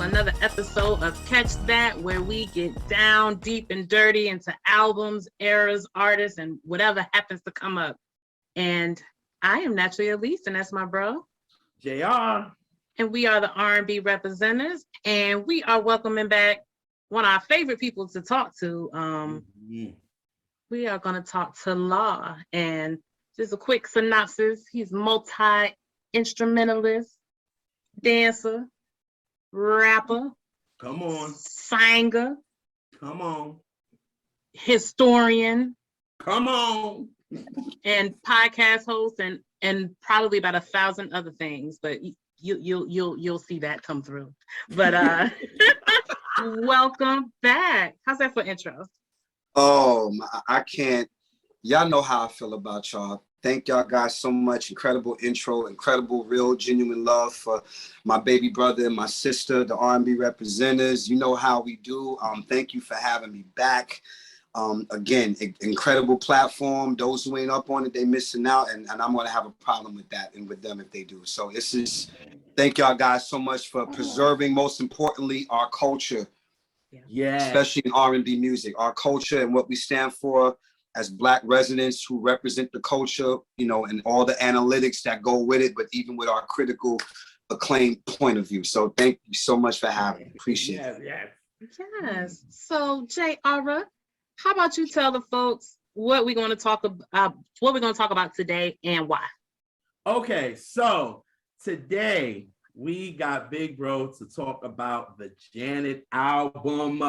another episode of Catch That, where we get down deep and dirty into albums, eras, artists, and whatever happens to come up. And I am naturally Elise, and that's my bro. JR. And we are the R&B representatives, and we are welcoming back one of our favorite people to talk to. We are going to talk to Law, and just a quick synopsis. He's multi-instrumentalist, dancer, rapper, come on, singer, come on, historian, come on, and podcast host, and probably about 1,000 other things. But you'll see that come through. But welcome back. How's that for intro? Oh, I can't. Y'all know how I feel about y'all. Thank y'all guys so much. Incredible intro, incredible, real, genuine love for my baby brother and my sister, the R&B representatives. You know how we do. Thank you for having me back. Again, incredible platform. Those who ain't up on it, they missing out, and I'm gonna have a problem with that and with them if they do. So this is, thank y'all guys so much for preserving, most importantly, our culture. Yeah, especially in R&B music, our culture and what we stand for as Black residents who represent the culture, you know, and all the analytics that go with it, but even with our critical acclaimed point of view. So thank you so much for having me. Appreciate it. Yes. So JR, how about you tell the folks what we're going to talk about today and why? Okay, so today we got Big Bro to talk about the Janet album.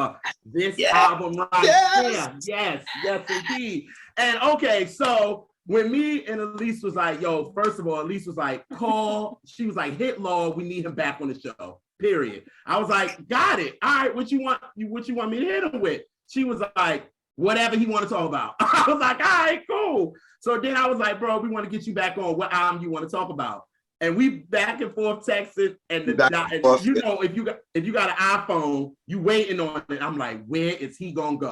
This album right here. Yes, indeed. And okay, so when me and Elise was like, yo, first of all, Elise was like, she was like, hit Law, we need him back on the show, period. I was like, got it. All right, what you want me to hit him with? She was like, whatever he want to talk about. I was like, all right, cool. So then I was like, bro, we want to get you back on. What album you want to talk about? And we back and forth texting, and you know, if you got an iPhone, you waiting on it. I'm like, where is he gonna go?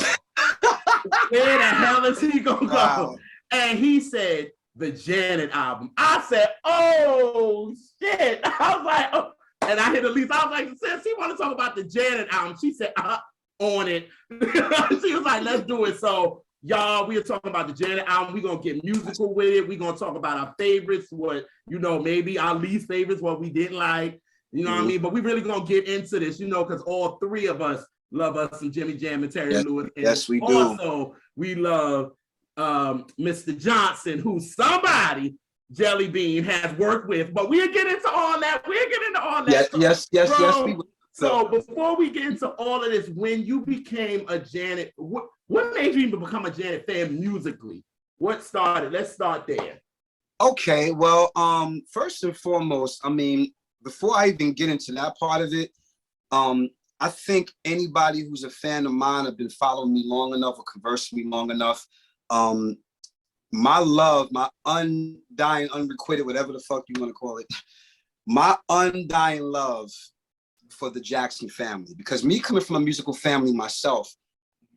Where the hell is he gonna go? And he said the Janet album. I said, oh shit. I was like, oh. And I hit Elise. I was like, since he want to talk about the Janet album, she said, on it. She was like, let's do it. So y'all, we are talking about the Janet album. We're going to get musical with it. We're going to talk about our favorites, what, you know, maybe our least favorites, what we didn't like, you know what I mean? But we really going to get into this, you know, because all three of us love us some Jimmy Jam and Terry Lewis. And yes, we do. Also, we love Mr. Johnson, who somebody, Jelly Bean, has worked with. But we'll get into all that. Yes, we will. So before we get into all of this, when you became a Janet, what made you even become a Janet fan musically? What started? Let's start there. Okay, well, first and foremost, I mean, before I even get into that part of it, I think anybody who's a fan of mine have been following me long enough or conversing with me long enough, my love, my undying, unrequited, whatever the fuck you want to call it, my undying love for the Jackson family, because me coming from a musical family myself,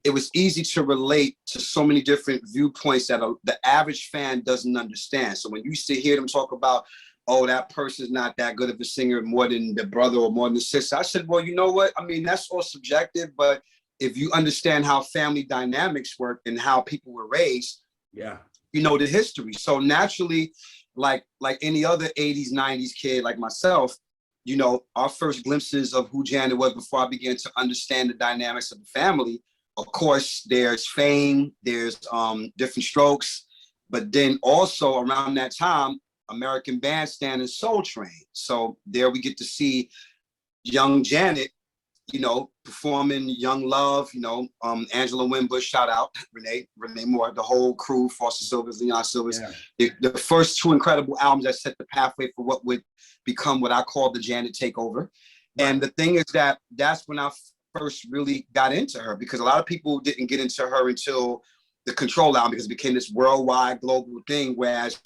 it was easy to relate to so many different viewpoints that the average fan doesn't understand. So when you used to hear them talk about, oh, that person's not that good of a singer more than the brother or more than the sister, I said, well, you know what? I mean, that's all subjective, but if you understand how family dynamics work and how people were raised, you know the history. So naturally, like any other 80s, 90s kid like myself, you know, our first glimpses of who Janet was before I began to understand the dynamics of the family. Of course, there's Fame, there's Different Strokes, but then also around that time, American Bandstand and Soul Train. So there we get to see young Janet, you know, performing Young Love, you know, Angela Winbush, shout out, Renee Moore, the whole crew, Foster Silvers, Leon Silvers. The first two incredible albums that set the pathway for what would become what I call the Janet takeover. And the thing is that that's when I first really got into her, because a lot of people didn't get into her until the Control album, because it became this worldwide global thing. Whereas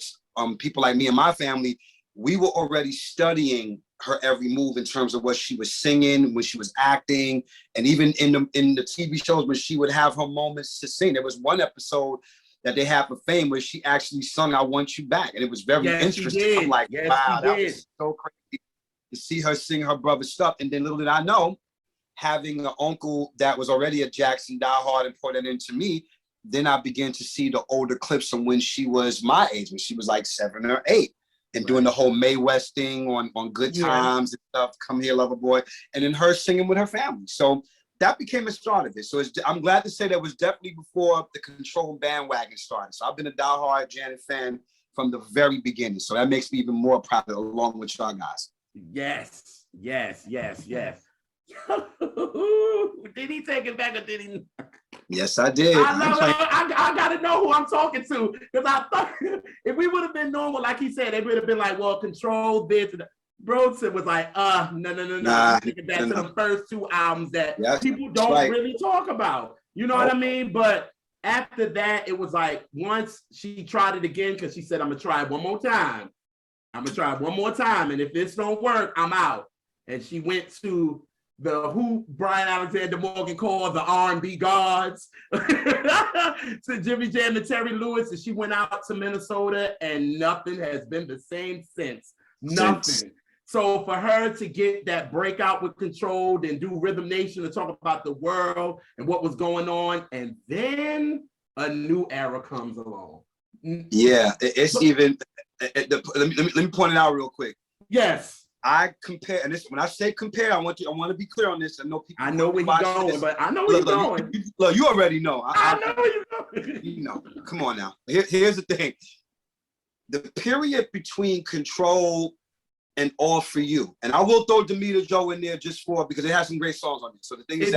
people like me and my family, we were already studying her every move in terms of what she was singing, when she was acting, and even in the TV shows when she would have her moments to sing. There was one episode that they had for Fame where she actually sung "I Want You Back," and it was very interesting. I'm like, wow, that was so crazy. to see her sing her brother's stuff. And then little did I know, having an uncle that was already a Jackson diehard and poured it into me, then I began to see the older clips from when she was my age, when she was like 7 or 8, and doing the whole Mae West thing on Good Times and stuff, Come Here, Lover Boy, and then her singing with her family. So that became a start of it. So I'm glad to say that was definitely before the Control bandwagon started. So I've been a diehard Janet fan from the very beginning. So that makes me even more proud along with y'all guys. Yes. Did he take it back or did he? Yes, I did. I gotta know who I'm talking to, because I thought if we would have been normal, like he said, they would have been like, well, Control this. Broadson was like, no. I'm taking back to the first 2 albums that people don't really talk about. You know what I mean? But after that, it was like, once she tried it again, because she said, I'm gonna try it one more time. And if this don't work, I'm out. And she went to who Brian Alexander Morgan called the R&B gods, to Jimmy Jam and Terry Lewis, and she went out to Minnesota, and nothing has been the same since. Nothing. So for her to get that breakout with Control, and do Rhythm Nation to talk about the world and what was going on, and then a new era comes along. Yeah, it's even. Let me point it out real quick. Yes. I compare, and this, when I say compare, I want to be clear on this. I know people. I know where you're going, but I know where you're going. Look, you already know. I know you know. You know, come on now. Here's the thing. The period between Control and All For You, and I will throw Demeter Joe in there just because it has some great songs on it. So the thing is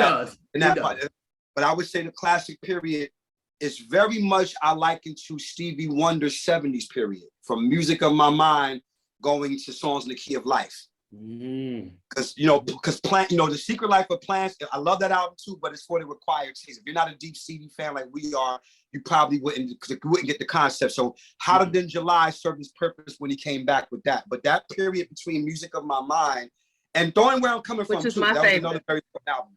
but I would say the classic period is very much I liken to Stevie Wonder's 70s period, from Music of My Mind going to Songs in the Key of Life. Because the Secret Life of Plants, I love that album too, but it's for the required taste. If you're not a deep CD fan like we are, you probably wouldn't get the concept. So Hotter Than July served his purpose when he came back with that. But that period between Music of My Mind and Throwing Where I'm Coming From, that was another very important album.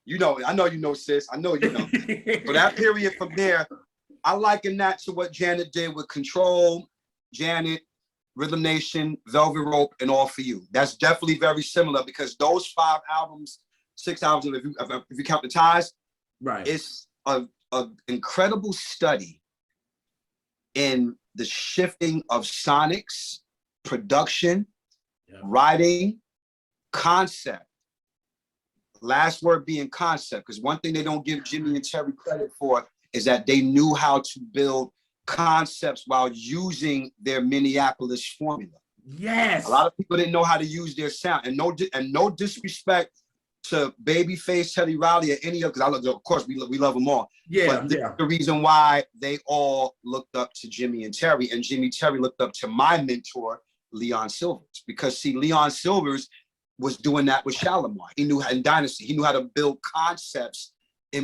You know, I know you know, sis. I know you know. So that period from there, I liken that to what Janet did with Control, Janet, Rhythm Nation, Velvet Rope, and All For You. That's definitely very similar, because those 5 albums, 6 albums, if you count the ties, right, it's an incredible study in the shifting of sonics, production, writing, concept. Last word being concept, because one thing they don't give Jimmy and Terry credit for is that they knew how to build concepts while using their Minneapolis formula. Yes. A lot of people didn't know how to use their sound, and no disrespect to Babyface, Teddy Riley, or any of, because of course we love them all. Yeah, but the reason why they all looked up to Jimmy and Terry, and Jimmy Terry looked up to my mentor, Leon Silvers, because see, Leon Silvers was doing that with Shalimar. He knew how, in Dynasty, he knew how to build concepts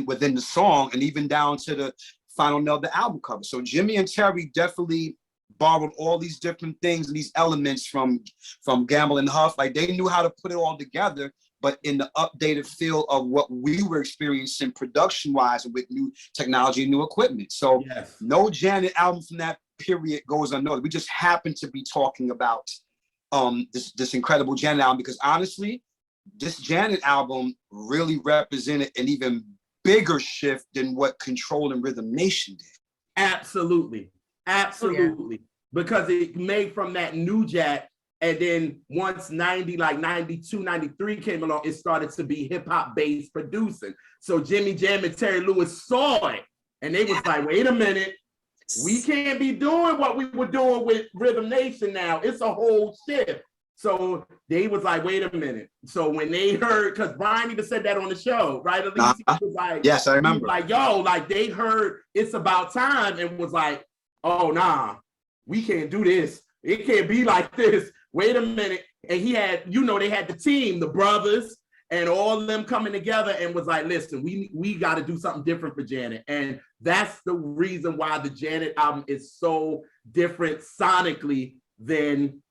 within the song, and even down to the final nail, the album cover. So Jimmy and Terry definitely borrowed all these different things and these elements from Gamble and Huff. Like, they knew how to put it all together, but in the updated feel of what we were experiencing production-wise and with new technology and new equipment. So no Janet album from that period goes unnoticed. We just happen to be talking about this incredible Janet album, because honestly, this Janet album really represented an even bigger shift than what Control and Rhythm Nation did. Absolutely. Because it made from that new Jack, and then once 92, 93 came along, it started to be hip-hop based producing. So Jimmy Jam and Terry Lewis saw it, and they was like, wait a minute, we can't be doing what we were doing with Rhythm Nation now. It's a whole shift. So they was like, wait a minute. So when they heard, because Brian even said that on the show, right? At least he was like, yes, I remember. Like, yo, like they heard It's About Time and was like, oh, nah, we can't do this. It can't be like this. Wait a minute. And he had, they had the team, the brothers, and all of them coming together and was like, listen, we got to do something different for Janet. And that's the reason why the Janet album is so different sonically than,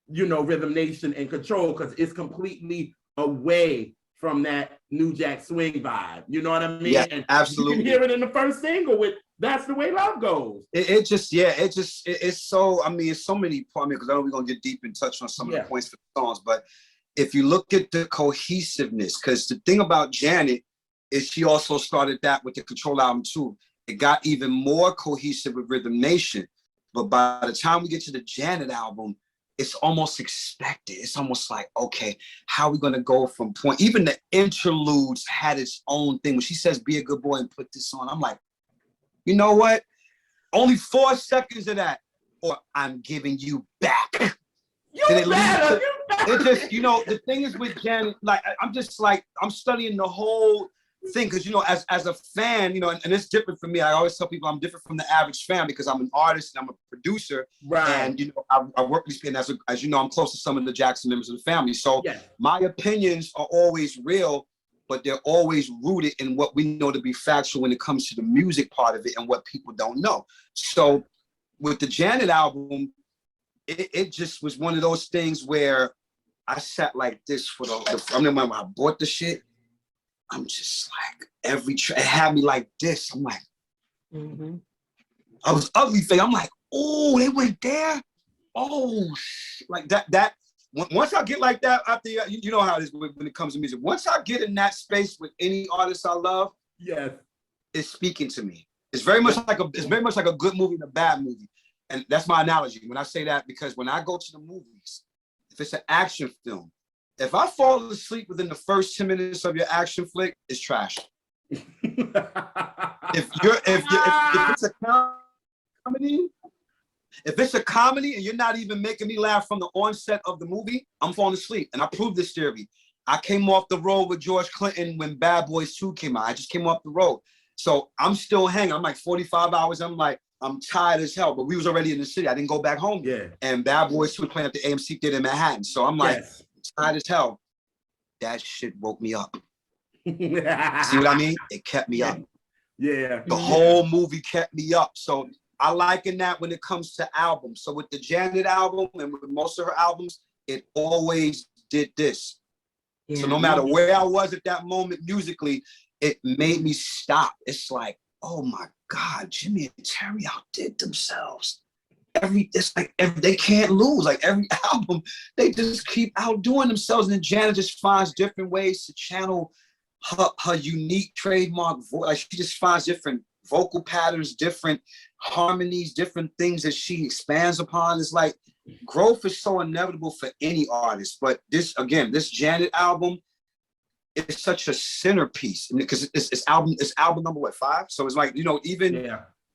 Rhythm Nation and Control, because it's completely away from that New Jack Swing vibe. You know what I mean? Yeah, and absolutely. You can hear it in the first single with That's the Way Love Goes. It's so, I mean, it's so many points, because I know we're going to get deep and touch on some of the points for the songs, but if you look at the cohesiveness, because the thing about Janet is she also started that with the Control album too. It got even more cohesive with Rhythm Nation. But by the time we get to the Janet album, it's almost expected. It's almost like, okay, how are we gonna go from point? Even the interludes had its own thing. When she says, be a good boy and put this on, I'm like, you know what? Only 4 seconds of that, or I'm giving you back. It just, you know, the thing is with Janet, like, I'm just like, I'm studying the whole thing, because, you know, as a fan, you know, and it's different for me. I always tell people I'm different from the average fan because I'm an artist and I'm a producer. Right. And, you know, I work with these people, and as you know, I'm close to some of the Jackson members of the family. So my opinions are always real, but they're always rooted in what we know to be factual when it comes to the music part of it and what people don't know. So with the Janet album, it just was one of those things where I sat like this for I remember when I bought the shit, I'm just like, it had me like this. I'm like, I was ugly thing. I'm like, oh, they went there. Oh, like that. Once I get like that, after you know how it is when it comes to music. Once I get in that space with any artist I love, it's speaking to me. It's very much like a good movie and a bad movie. And that's my analogy when I say that, because when I go to the movies, if it's an action film, if I fall asleep within the first 10 minutes of your action flick, it's trash. if it's a comedy, if it's a comedy and you're not even making me laugh from the onset of the movie, I'm falling asleep. And I proved this theory. I came off the road with George Clinton when Bad Boys 2 came out. I just came off the road. So I'm still hanging. I'm like 45 hours. I'm like, I'm tired as hell, but we was already in the city. I didn't go back home yet. And Bad Boys 2 was playing at the AMC Theater in Manhattan. So I'm like, tired as hell. That shit woke me up. See what I mean? It kept me up. The whole movie kept me up. So I liken that when it comes to albums. So with the Janet album and with most of her albums, it always did this. So no matter where I was at that moment musically, it made me stop. It's like, oh my God, Jimmy and Terry outdid themselves. They can't lose. Like every album, they just keep outdoing themselves. And then Janet just finds different ways to channel her unique trademark voice. Like she just finds different vocal patterns, different harmonies, different things that she expands upon. It's like growth is so inevitable for any artist. But this Janet album, it's such a centerpiece. I mean, because it's album number what, 5? So it's like, you know, even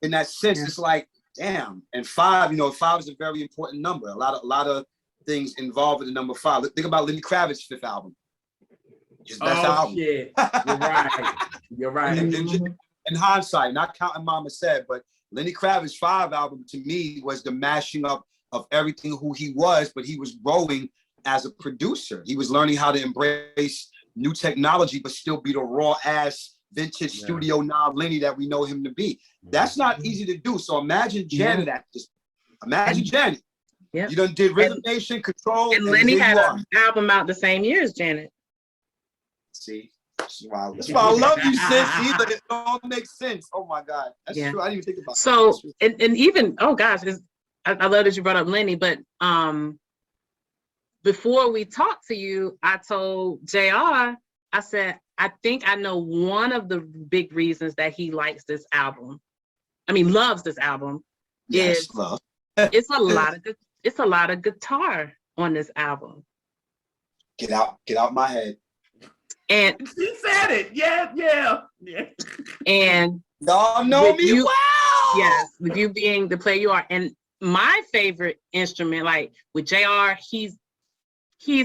in that sense, it's like, damn. And 5, you know, 5 is a very important number. A lot of things involved in the number 5. Think about Lenny Kravitz's 5th album. His best album. Shit. You're right. You're right. In hindsight, not counting Mama Said, but Lenny Kravitz's 5 album to me was the mashing up of everything who he was, but he was growing as a producer. He was learning how to embrace new technology, but still be the raw ass vintage studio knob Lenny that we know him to be. That's not easy to do. So imagine Janet at this. Imagine Janet. You done did Rhythm Nation, Control. And Lenny had an album out the same year as Janet. See? That's why I love you, sis. Either it all makes sense. Oh my God. That's true. I didn't even think about that. So, and even, oh gosh, I love that you brought up Lenny, but before we talked to you, I told JR, I said, I think I know one of the big reasons that he likes this album. I mean, loves this album. It's a lot of guitar on this album. Get out my head. And she said it. Yeah. And y'all know me well. Yes, with you being the player you are. And my favorite instrument, like with JR, he's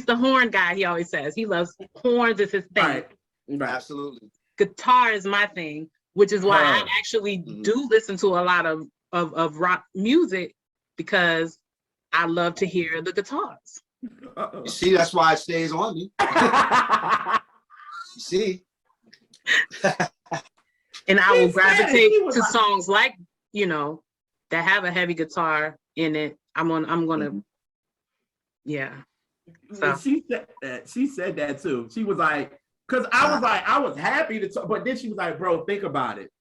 the horn guy. He always says he loves horns is his thing. Right. Absolutely. Guitar is my thing, which is why I actually do listen to a lot of rock music, because I love to hear the guitars. You see, that's why it stays on me. You see. And I will gravitate to songs like, you know, that have a heavy guitar in it. I'm gonna So she said that too. She was like, Because I was happy to talk, but then she was like, bro, think about it.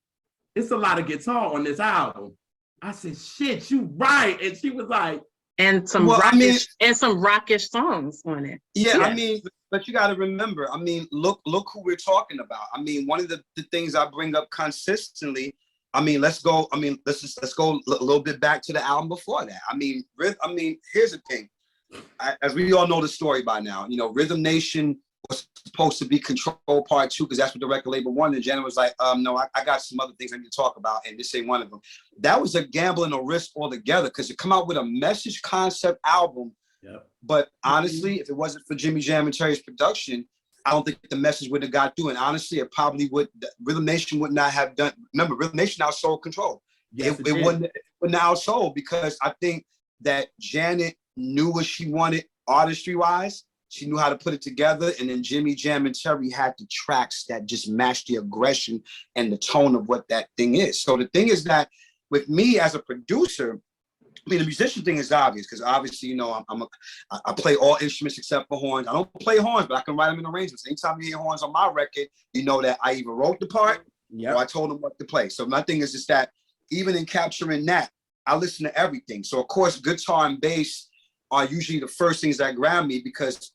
It's a lot of guitar on this album. I said, shit, you right. And she was like, and some rockish songs on it. Yeah, I mean, but you got to remember, I mean, look who we're talking about. I mean, one of the things I bring up consistently, I mean, let's go a little bit back to the album before that. I mean, here's the thing. As we all know the story by now, you know, Rhythm Nation was supposed to be Control Part 2 because that's what the record label wanted. And Janet was like, no, I got some other things I need to talk about, and this ain't one of them. That was a gamble and a risk altogether because to come out with a message concept album. Yep. But honestly, if it wasn't for Jimmy Jam and Terry's production, I don't think the message would have got through. And honestly, it probably would. Rhythm Nation would not have done. Remember, Rhythm Nation outsold Control. Yes, it wouldn't outsold because I think that Janet knew what she wanted artistry-wise. She knew how to put it together, and then Jimmy Jam and Terry had the tracks that just matched the aggression and the tone of what that thing is. So the thing is that with me as a producer, I mean, the musician thing is obvious because obviously, you know, I play all instruments except for horns. I don't play horns, but I can write them in arrangements. Anytime you hear horns on my record, you know that I either wrote the part or I told them what to play. So my thing is just that even in capturing that, I listen to everything. So of course, guitar and bass are usually the first things that grab me because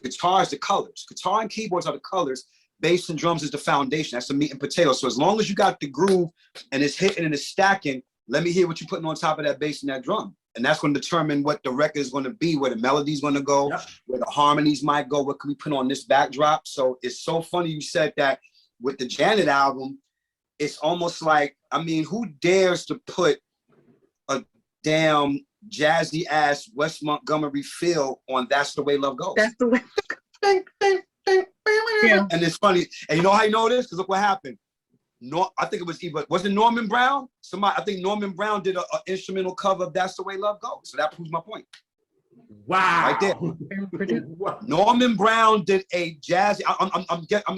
guitar is the colors. Guitar and keyboards are the colors. Bass and drums is the foundation. That's the meat and potatoes. So as long as you got the groove and it's hitting and it's stacking, let me hear what you're putting on top of that bass and that drum. And that's going to determine what the record is going to be, where the melody's going to go, where the harmonies might go, what can we put on this backdrop. So it's so funny you said that with the Janet album, it's almost like, I mean, who dares to put a damn jazzy ass West Montgomery feel on That's the Way Love Goes. That's the way. Yeah. And it's funny. And you know how I know this? Because look what happened. No, I think it was it Norman Brown? I think Norman Brown did an instrumental cover of That's the Way Love Goes. So that proves my point. Wow. Right there. Norman Brown did a jazzy.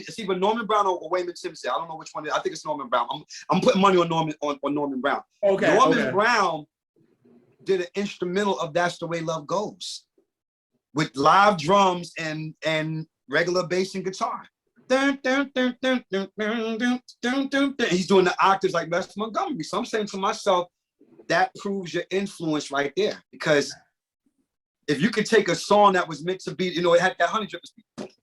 It's either Norman Brown or Wayman Simpson. I don't know which one. I think it's Norman Brown. I'm putting money on Norman Brown. Okay. Norman Brown did an instrumental of That's the Way Love Goes with live drums and regular bass and guitar. He's doing the octaves like West Montgomery. So I'm saying to myself, that proves your influence right there. Because if you could take a song that was meant to be, you know, it had that honey drip beat.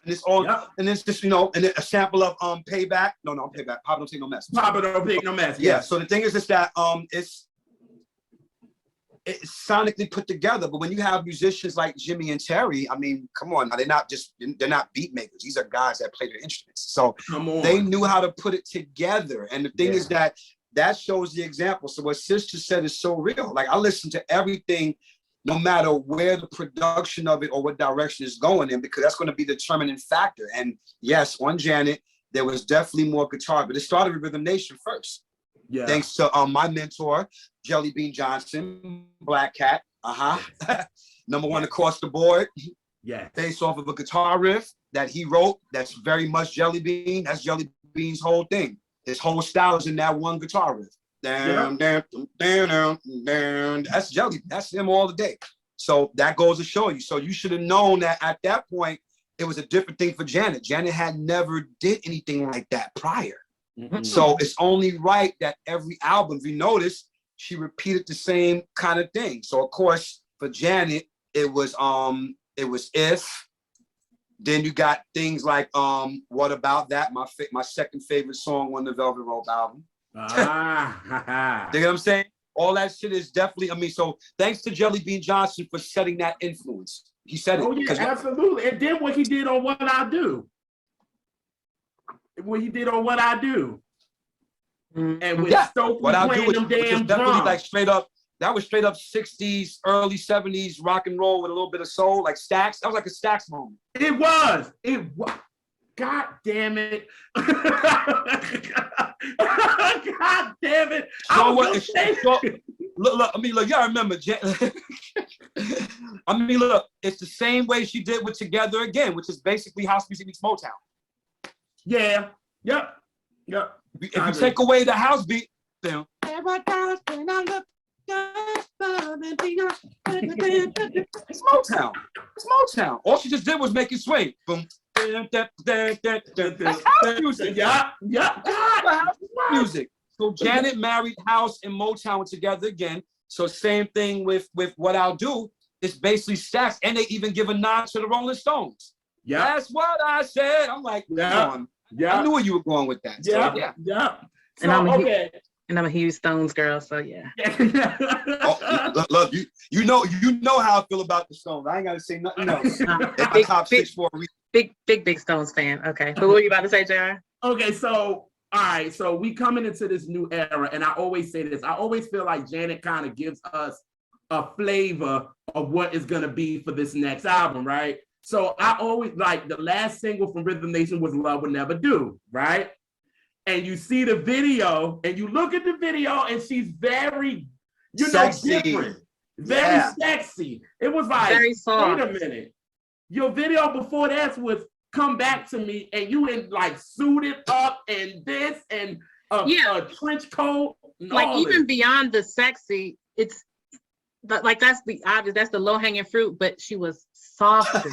And it's all, and it's just, you know, and a sample of Payback. No, Payback. Papa Don't Take No Mess. Papa Don't Take No Mess. Yeah. So the thing is that it's sonically put together. But when you have musicians like Jimmy and Terry, I mean, come on, now they're not beat makers. These are guys that play their instruments. So they knew how to put it together. And the thing is that shows the example. So what Sister said is so real. Like I listen to everything, no matter where the production of it or what direction it's going in, because that's going to be the determining factor. And yes, on Janet, there was definitely more guitar, but it started with Rhythm Nation first. Yeah. Thanks to my mentor, Jelly Bean Johnson, Black Cat. Number one across the board. Yeah. Based off of a guitar riff that he wrote. That's very much Jelly Bean. That's Jelly Bean's whole thing. His whole style is in that one guitar riff. Down, down, down, down, down. That's Jelly. That's him all the day. So that goes to show you. So you should have known that at that point, it was a different thing for Janet. Janet had never did anything like that prior. Mm-hmm. So it's only right that every album, if you notice, she repeated the same kind of thing. So of course, for Janet, it was If. Then you got things like What About That? My second favorite song on the Velvet Rope album. You know what I'm saying? All that shit is definitely, I mean, so thanks to Jelly Bean Johnson for setting that influence. He said it. Oh yeah, absolutely. And then what he did on What I Do. What he did on What I Do. And with Stokely playing them damn drums. Like straight up, that was straight up 60s, early 70s rock and roll with a little bit of soul, like Stax. That was like a Stax moment. It was. God damn it. God damn it. Look, I mean, look, y'all remember, I mean, look, it's the same way she did with Together Again, which is basically house music meets Motown. Yeah. Yep. If you take away the house beat, then It's Motown. It's Motown. All she just did was make it swing. Boom. That's house music. Yeah. House music. So Janet married house and Motown together again. So same thing with what I'll do. It's basically stacks, and they even give a nod to the Rolling Stones. Yeah, that's what I said. I'm like, come on. I knew where you were going with that. Yeah, so, yeah. So, And I'm a huge Stones girl, so yeah. Look, you know how I feel about the Stones. I ain't gotta say nothing else. My top six for a reason. Big Stones fan. Okay, but what were you about to say, JR? Okay, so all right, so we coming into this new era, and I always say this. I always feel like Janet kind of gives us a flavor of what is gonna be for this next album, right? So I always like the last single from Rhythm Nation was "Love Will Never Do," right? And you see the video, and you look at the video, and she's very, sexy. Different, very sexy. It was like, very soft. Wait a minute, your video before that was "Come Back to Me," and you in like suited up and this and a trench coat. Like even beyond the sexy, it's like that's the obvious, that's the low hanging fruit. But she was soft.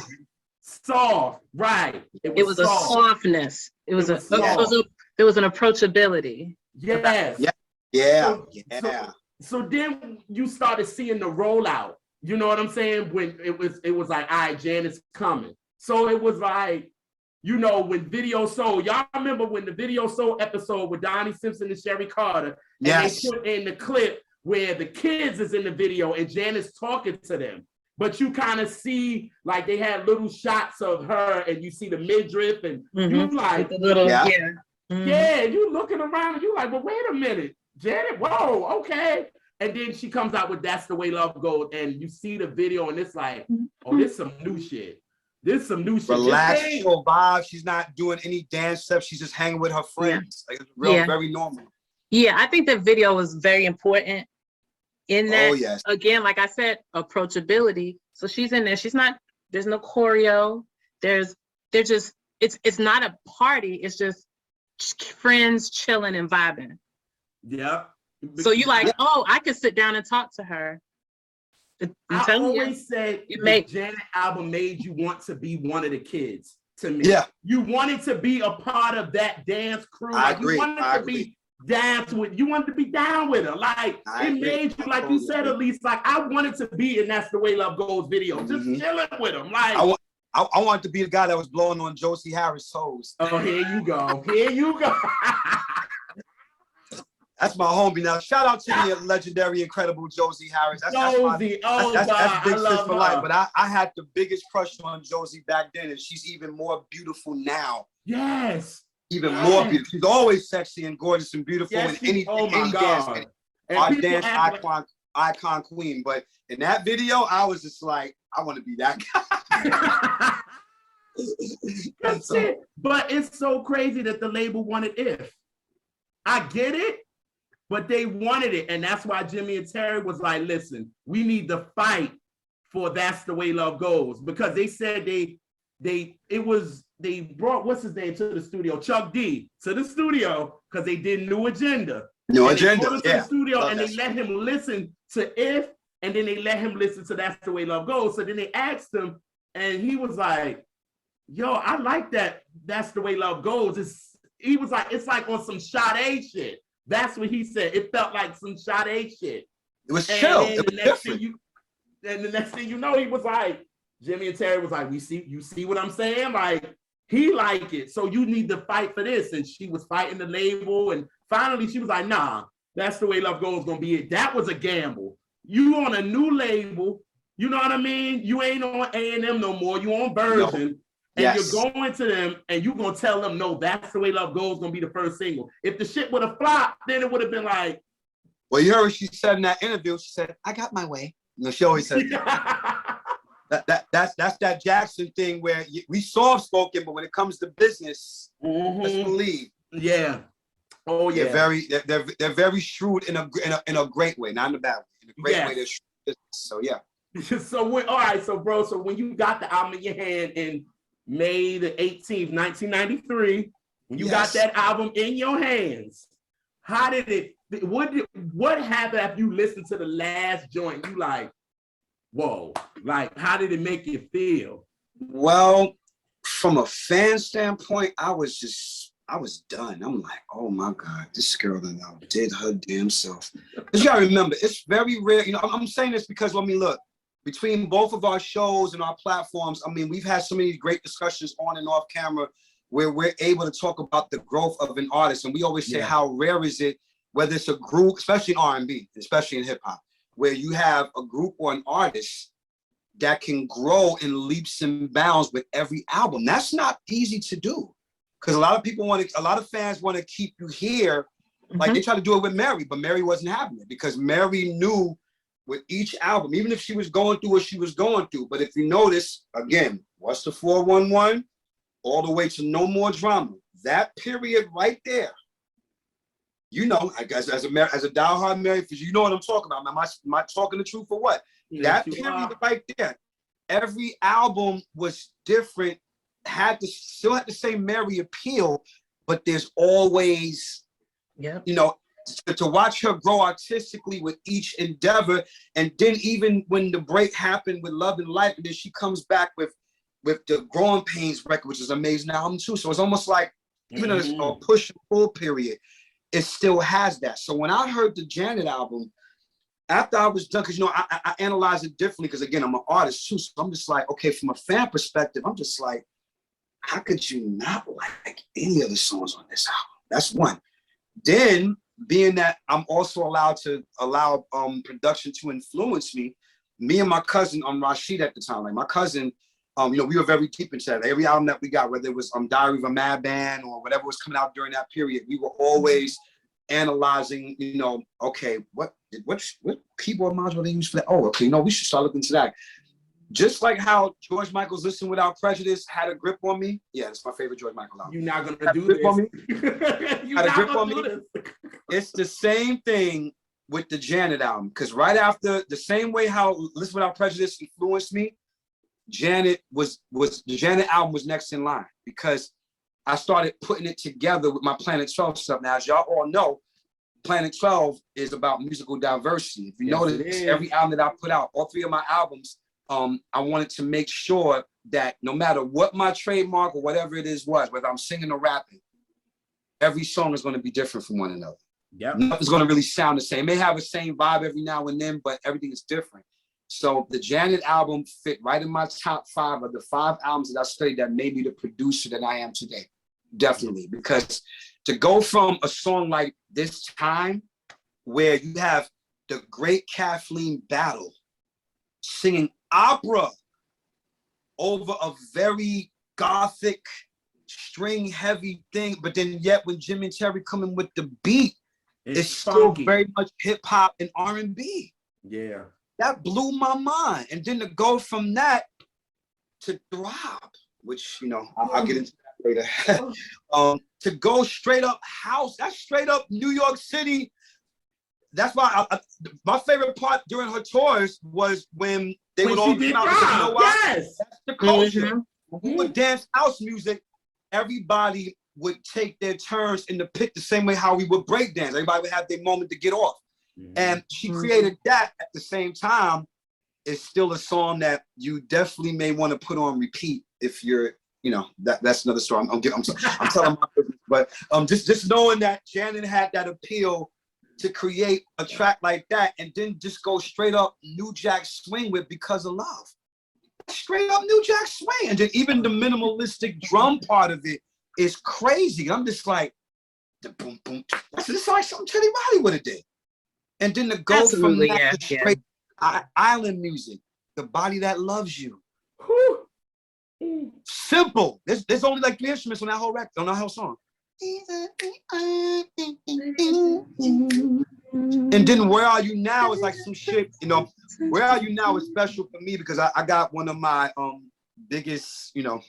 Soft, right? It was soft. A softness. It was an approachability. Yes. Yeah. So then you started seeing the rollout. You know what I'm saying? When it was like, all right, Janet's coming. So it was like, when Video Soul, y'all remember when the Video Soul episode with Donnie Simpson and Sherry Carter, and they put in the clip where the kids is in the video and Janet's talking to them. But you kind of see, like, they had little shots of her, and you see the midriff, and you like, you looking around, and you like, well, wait a minute, Janet, whoa, okay. And then she comes out with "That's the Way Love Goes," and you see the video, and it's like, oh, this some new shit. Relaxed, chill vibe. She's not doing any dance steps. She's just hanging with her friends. Like, it's very normal. Yeah, I think the video was very important. In that, again, like I said, approachability. So she's in there. There's no choreo. It's not a party. It's just friends chilling and vibing. Yeah. So you like, oh, I could sit down and talk to her. I always say the Janet album made you want to be one of the kids to me. Yeah. You wanted to be a part of that dance crew. I agree. You wanted to be you wanted to be down with her. Like, made you, like you said, Elise, like, I wanted to be in "That's the Way Love Goes" video, just chilling with him. Like, I wanted to be the guy that was blowing on Josie Harris' toes. Oh, here you go. That's my homie. Now, shout out to the legendary, incredible Josie Harris. That's big sis for life. But I had the biggest crush on Josie back then, and she's even more beautiful now. Yes. Even more beautiful. She's always sexy and gorgeous and beautiful in any dance. Our dance icon queen. But in that video, I was just like, I want to be that guy. That's it. But it's so crazy that the label wanted "If." I get it, but they wanted it. And that's why Jimmy and Terry was like, listen, we need to fight for "That's the Way Love Goes," because they said they brought, what's his name, to the studio, Chuck D, to the studio, because they did New Agenda. New Agenda, to the studio, and they let him listen to "If," and then they let him listen to "That's the Way Love Goes." So then they asked him, and he was like, yo, I like that "That's the Way Love Goes." He was like, it's like on some Sade shit. That's what he said. It felt like some Sade shit. It was chill. And the next thing you know, he was like, Jimmy and Terry was like, you see what I'm saying? Like, he liked it. So you need to fight for this. And she was fighting the label. And finally she was like, nah, "That's the Way Love Goes" gonna be it. That was a gamble. You on a new label, you know what I mean? You ain't on A&M no more. You on Virgin. No. And you're going to them and you're gonna tell them, no, "That's the Way Love Goes" gonna be the first single. If the shit would have flopped, then it would have been like, well, you heard what she said in that interview. She said, "I got my way." You know, she always said that's that Jackson thing where we soft spoken, but when it comes to business, let's believe. Yeah. Oh yeah. They're very shrewd in a great way, not in a bad way. In a great way, they're shrewd. So yeah. So when you got the album in your hand in May the 18th, 1993, when you got that album in your hands, how did it what happened after you listened to the last joint? You like, whoa, like, how did it make you feel? Well, from a fan standpoint, I was done. I'm like, oh my God, this girl done outdid her damn self. Because you gotta remember, it's very rare. You know, I'm saying this because, I mean, look, between both of our shows and our platforms, I mean, we've had so many great discussions on and off camera where we're able to talk about the growth of an artist. And we always say, how rare is it, whether it's a group, especially in R&B, especially in hip hop, where you have a group or an artist that can grow in leaps and bounds with every album. That's not easy to do. Because a lot of fans want to keep you here. Like they tried to do it with Mary, but Mary wasn't having it because Mary knew with each album, even if she was going through what she was going through. But if you notice, again, what's the 411? All the way to No More Drama. That period right there. You know, I guess as a diehard Mary, you know what I'm talking about. Am I talking the truth or what? That period right there. Every album was different, still had the same Mary appeal, but there's always, you know, to watch her grow artistically with each endeavor. And then even when the break happened with Love and Life, and then she comes back with the Growing Pains record, which is an amazing album too. So it's almost like, even though it's a push and pull period, it still has that. So when I heard the Janet album, after I was done, because, you know, I analyze it differently because, again, I'm an artist too. So I'm just like, okay, from a fan perspective, I'm just like, how could you not like any of the songs on this album? That's one. Then, being that I'm also allowed production to influence me, me and my cousin, Rashid at the time, like my cousin, you know, we were very deep into that. Every album that we got, whether it was Diary of a Madman or whatever was coming out during that period, we were always analyzing, you know, okay, what keyboard module they use for that? Oh, okay, you know, we should start looking into that. Just like how George Michael's Listen Without Prejudice had a grip on me. Yeah, it's my favorite George Michael album. You're not gonna do this. Had a grip on me. It's the same thing with the Janet album, because right after, the same way how Listen Without Prejudice influenced me, the Janet album was next in line, because I started putting it together with my Planet 12 stuff. Now, as y'all all know, Planet 12 is about musical diversity. If you notice, every album that I put out, all three of my albums, I wanted to make sure that no matter what my trademark or whatever it is was, whether I'm singing or rapping, every song is going to be different from one another. Nothing's going to really sound the same. It may have the same vibe every now and then, but everything is different. So the Janet album fit right in my top 5 of the 5 albums that I studied that made me the producer that I am today. Definitely. Because to go from a song like This Time, where you have the great Kathleen Battle singing opera over a very gothic, string-heavy thing, but then yet when Jim and Terry come in with the beat, it's still very much hip-hop and R&B. Yeah. That blew my mind. And then to go from that to Throb, which, you know, I'll get into that later. To go straight up house, that's straight up New York City. That's why my favorite part during her tours was when they would all come out. You know why? Yes. That's the culture. We would dance house music. Everybody would take their turns in the pit the same way how we would break dance. Everybody would have their moment to get off. And she created that at the same time. It's still a song that you definitely may want to put on repeat if you're, you know, that's another story. I'm telling my business, but just knowing that Janet had that appeal to create a track like that, and then just go straight up New Jack Swing with Because of Love. Straight up New Jack Swing, and then even the minimalistic drum part of it is crazy. I'm just like, the boom boom. This is like something Teddy Riley would have did. And then to go from that to straight island music, The Body That Loves You. Whew. Simple. There's only like 3 instruments on that whole record, on that whole song. And then Where Are You Now is like some shit, you know. Where Are You Now is special for me because I got one of my biggest, you know,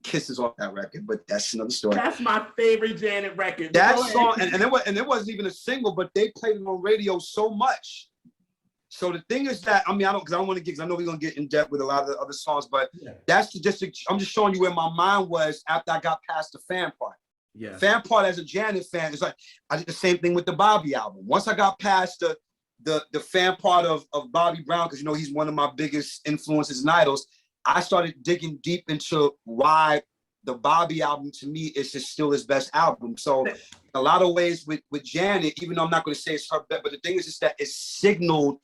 kisses off that record, but that's another story. That's my favorite Janet record. That song, and it wasn't even a single, but they played it on radio so much. So the thing is that, I mean, I don't want to get, because I know we're gonna get in depth with a lot of the other songs, but that's I'm just showing you where my mind was after I got past the fan part. Yeah. Fan part as a Janet fan is like, I did the same thing with the Bobby album. Once I got past the fan part of Bobby Brown, because you know he's one of my biggest influences and idols, I started digging deep into why the Bobby album to me is just still his best album. So a lot of ways with Janet, even though I'm not going to say it's her best, but the thing is just that it signaled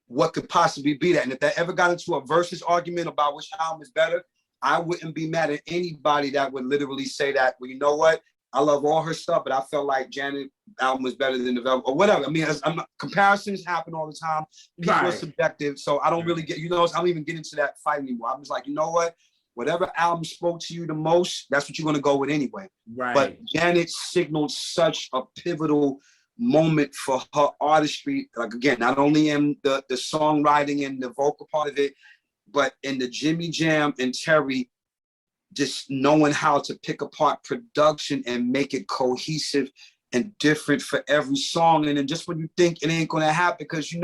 what could possibly be that. And if that ever got into a versus argument about which album is better, I wouldn't be mad at anybody that would literally say that, well, you know what? I love all her stuff, but I felt like Janet album was better than the Velvet or whatever. I mean, comparisons happen all the time. People are subjective. So I don't really get, I don't even get into that fight anymore. I'm just like, you know what? Whatever album spoke to you the most, that's what you're going to go with anyway. Right. But Janet signaled such a pivotal moment for her artistry. Like, again, not only in the songwriting and the vocal part of it, but in the Jimmy Jam and Terry, just knowing how to pick apart production and make it cohesive and different for every song. And then just when you think it ain't gonna happen, because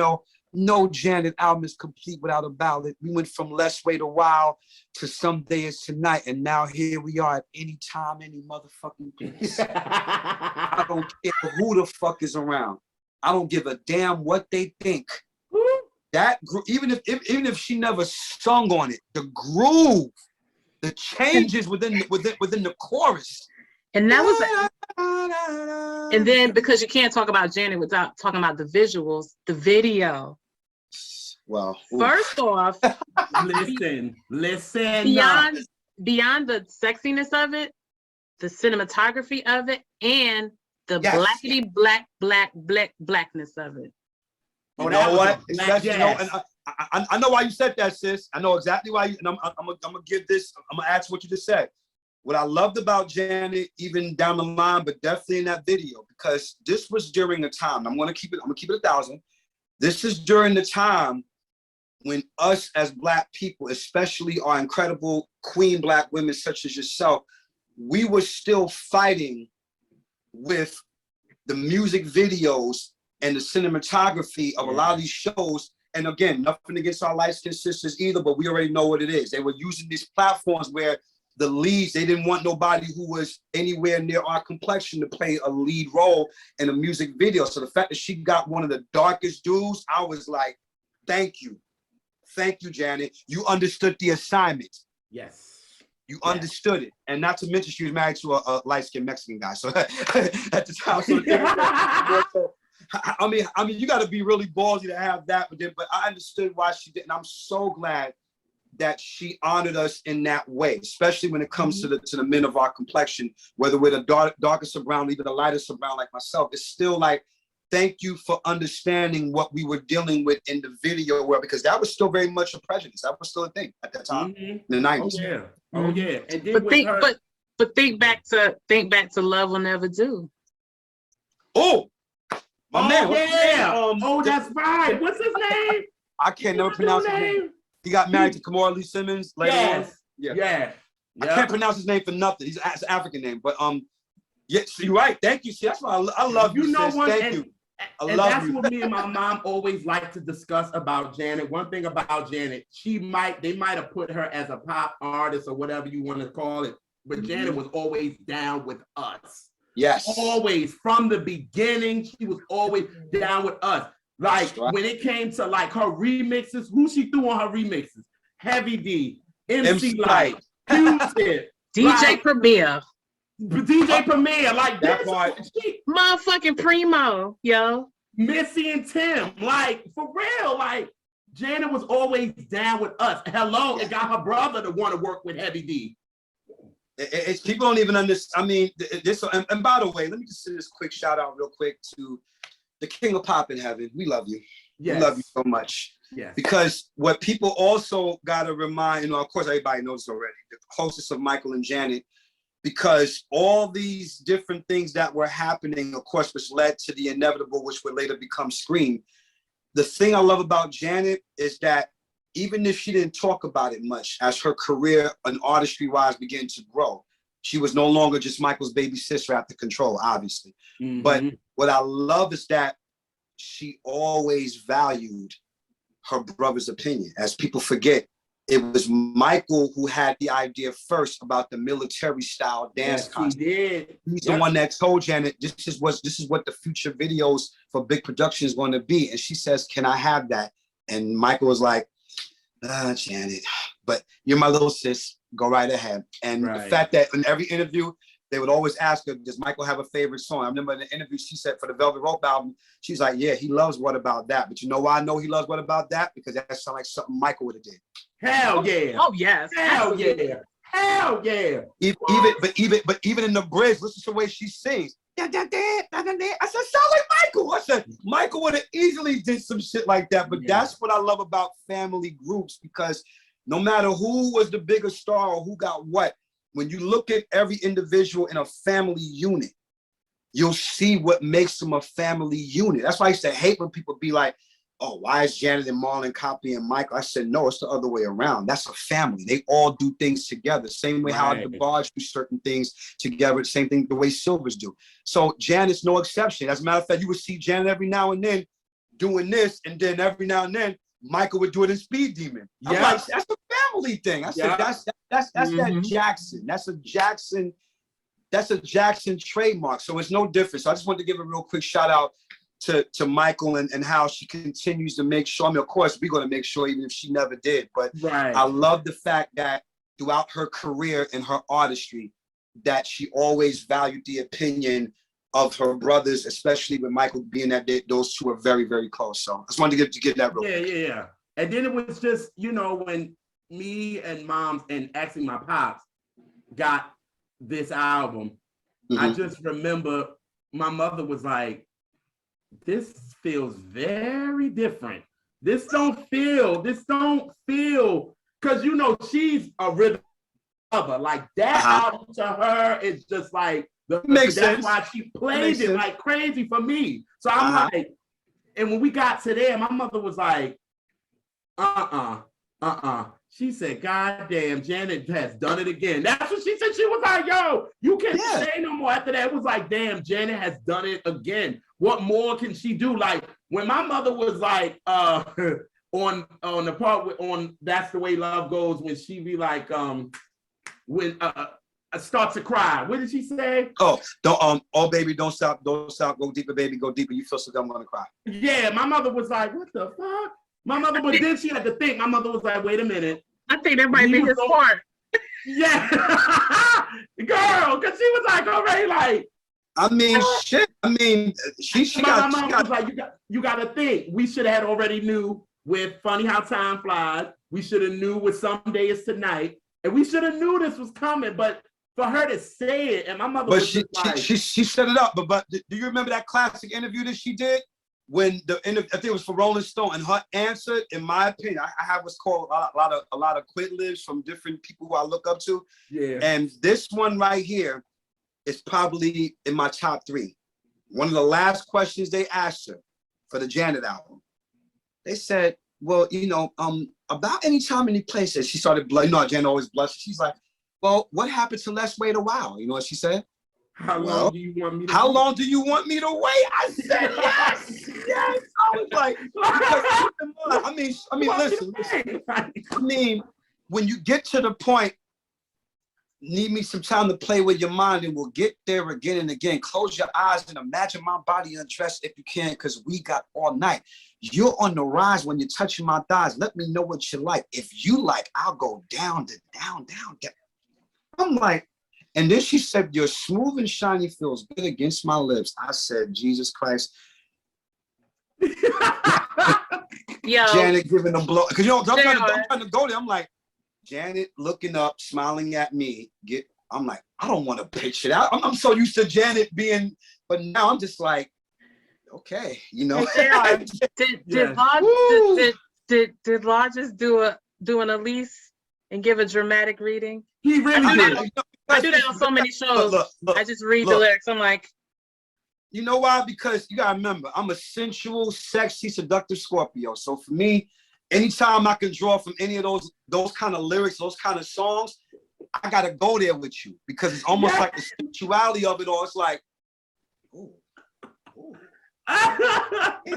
no Janet album is complete without a ballad. We went from Let's Wait a While to Someday Is Tonight, and now here we are at any time, any motherfucking place. I don't care who the fuck is around. I don't give a damn what they think. That even if she never sung on it, the groove, the changes within the chorus. And that was and then because you can't talk about Janet without talking about the visuals, the video. Well, first off, listen. Beyond the sexiness of it, the cinematography of it, and the blackness of it. You know what? I know why you said that, sis. I know exactly why. And I'm gonna give this. I'm gonna add to what you just said. What I loved about Janet, even down the line, but definitely in that video, because this was during a time. I'm gonna keep it 1,000. This is during the time when us as Black people, especially our incredible queen Black women such as yourself, we were still fighting with the music videos and the cinematography of a lot of these shows. And again, nothing against our light-skinned sisters either, but we already know what it is. They were using these platforms where the leads, they didn't want nobody who was anywhere near our complexion to play a lead role in a music video. So the fact that she got one of the darkest dudes, I was like, thank you. Thank you, Janet. You understood the assignment. Yes. You understood it. And not to mention she was married to a light-skinned Mexican guy. So at the time, so I mean, you got to be really ballsy to have that, but I understood why she did, and I'm so glad that she honored us in that way, especially when it comes to the men of our complexion, whether we're the darkest of brown, even the lightest of brown like myself. It's still like, thank you for understanding what we were dealing with in the video world, because that was still very much a prejudice. That was still a thing at that time in the 90s. Oh yeah. And then but think back to Love Will Never Do. Oh. My man, that's right. What's his name? I can't never pronounce his name. He got married to Kamora Lee Simmons later on. Yeah. I can't pronounce his name for nothing. He's an African name, but yeah, so you're right. Thank you. See, that's why I love you. Sis. Thank you. And that's what me and my mom always like to discuss about Janet. One thing about Janet, they might have put her as a pop artist or whatever you want to call it, but Janet was always down with us. Yes. Always, from the beginning, she was always down with us. Like when it came to like her remixes, who she threw on her remixes? Heavy D, MC Light, Q-Tip, DJ Premier. DJ Premier, like that part. Motherfucking Primo, yo. Missy and Tim, like for real, like Janet was always down with us. Hello, it got her brother to want to work with Heavy D. It's people don't even understand. I mean, this. And by the way, let me just send this quick shout out real quick to the King of Pop in heaven. We love you. Yes. We love you so much. Yes. Because what people also got to remind, of course, everybody knows already, the closest of Michael and Janet, because all these different things that were happening, of course, which led to the inevitable, which would later become Scream. The thing I love about Janet is that even if she didn't talk about it much, as her career and artistry-wise began to grow, she was no longer just Michael's baby sister after Control, obviously. But what I love is that she always valued her brother's opinion. As people forget, it was Michael who had the idea first about the military style dance costume. He did. He's the one that told Janet, this is what the future videos for big production is going to be. And she says, can I have that? And Michael was like, Janet, but you're my little sis, go right ahead. And the fact that in every interview, they would always ask her, does Michael have a favorite song? I remember in the interview, she said for the Velvet Rope album, she's like, yeah, he loves What About That. But you know why I know he loves What About That? Because that sounds like something Michael would have did. Hell yeah. Oh, yes. Hell yeah. Hell yeah. Even in the bridge, listen to the way she sings. I said, sound like Michael. I said, Michael would have easily did some shit like that. But that's what I love about family groups, because no matter who was the bigger star or who got what, when you look at every individual in a family unit, you'll see what makes them a family unit. That's why I used to hate when people be like, oh, why is Janet and Marlon copying Michael? I said, no, it's the other way around. That's a family. They all do things together. Same way how the Barge do certain things together, same thing the way Silvers do. So Janet's no exception. As a matter of fact, you would see Janet every now and then doing this, and then every now and then, Michael would do it in Speed Demon. I'm like, that's a family thing. I said, that's that Jackson. That's a Jackson trademark. So it's no different. So I just wanted to give a real quick shout out to Michael and how she continues to make sure. I mean, of course, we're going to make sure even if she never did. But I love the fact that throughout her career and her artistry, that she always valued the opinion of her brothers, especially with Michael being that those two are very, very close. So I just wanted to get that real quick. Yeah. And then it was just, you know, when me and Moms and actually my pops got this album, I just remember my mother was like, this feels very different. This don't feel, because you know, she's a rhythm lover. Like that album to her is just like, that's why she played it like crazy for me. So I'm like, and when we got to there, my mother was like, She said, God damn, Janet has done it again. That's what she said. She was like, yo, you can't say no more after that. It was like, damn, Janet has done it again. What more can she do? Like when my mother was like, on the part on That's the Way Love Goes, when she be like, when starts to cry. What did she say? Oh, baby, don't stop, go deeper, baby, go deeper. You feel so good, I'm gonna cry. Yeah, my mother was like, what the fuck? My mother, but then she had to think. My mother was like, wait a minute. I think that might be his part. Yeah, girl, because she was like already like. I mean, shit. I mean, my mom was like, you got to think. We should have already knew with Funny How Time Flies. We should have knew with Someday Is Tonight, and we should have knew this was coming. But for her to say it, and my mother was she set it up. But do you remember that classic interview that she did? When I think it was for Rolling Stone, and her answer, in my opinion, I have what's called a lot of quit lives from different people who I look up to. Yeah. And this one right here is probably in my top 3. One of the last questions they asked her for the Janet album, they said, well, you know, about any time, any places, she started blushing. You know, Janet always blushes. She's like, well, what happened to Let's Wait a While? You know what she said? How long do you want me to How long do you want me to wait? I said yes, yes. I was like, I mean, listen. I mean, when you get to the point, need me some time to play with your mind, and we'll get there again and again. Close your eyes and imagine my body undressed if you can, because we got all night. You're on the rise when you're touching my thighs. Let me know what you like. If you like, I'll go down to down. I'm like, and then she said, your smooth and shiny feels good against my lips. I said, Jesus Christ. Janet giving them blow. Because you know, I'm trying to go there. I'm like, Janet looking up, smiling at me. I'm like, I don't want to pitch it out. I'm so used to Janet being, but now I'm just like, okay, you know. Did Law just do an Elise and give a dramatic reading? He really did. I do that on so many shows. Look, I just read the lyrics. I'm like, you know why? Because you gotta remember, I'm a sensual, sexy, seductive Scorpio. So for me, anytime I can draw from any of those kind of lyrics, those kind of songs, I gotta go there with you, because it's almost like the sensuality of it all. It's like, ooh. He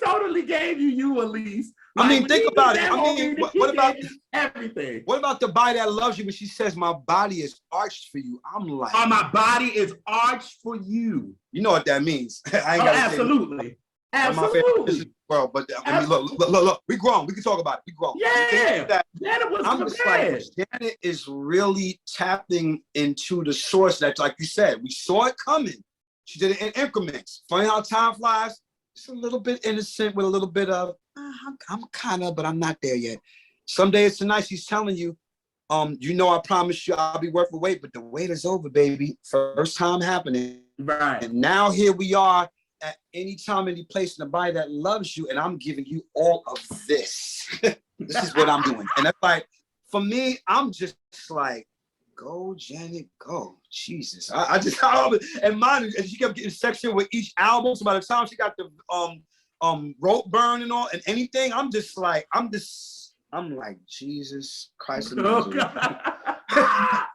totally gave you, Elise. I mean, think about it. I mean, what about everything? What about the body that loves you when she says, "My body is arched for you"? I'm like, oh, my body is arched for you. You know what that means? I ain't absolutely. Absolutely. Well, but I mean, look, we grown. We can talk about it. We grown. Yeah. Janet was I'm just like, Janet is really tapping into the source that, like you said, we saw it coming. She did it in increments. Funny how time flies. Just a little bit innocent with a little bit of, I'm kind of, but I'm not there yet. Some days tonight, she's telling you, you know, I promised you I'll be worth the wait, but the wait is over, baby. First time happening. Right. And now here we are at any time, any place in the body that loves you, and I'm giving you all of this. This is what I'm doing. And that's like, for me, I'm just like, go, Janet, go. Jesus. I just, and mine, and she kept getting section with each album. So by the time she got the rope burn and all and anything, I'm like, Jesus Christ. I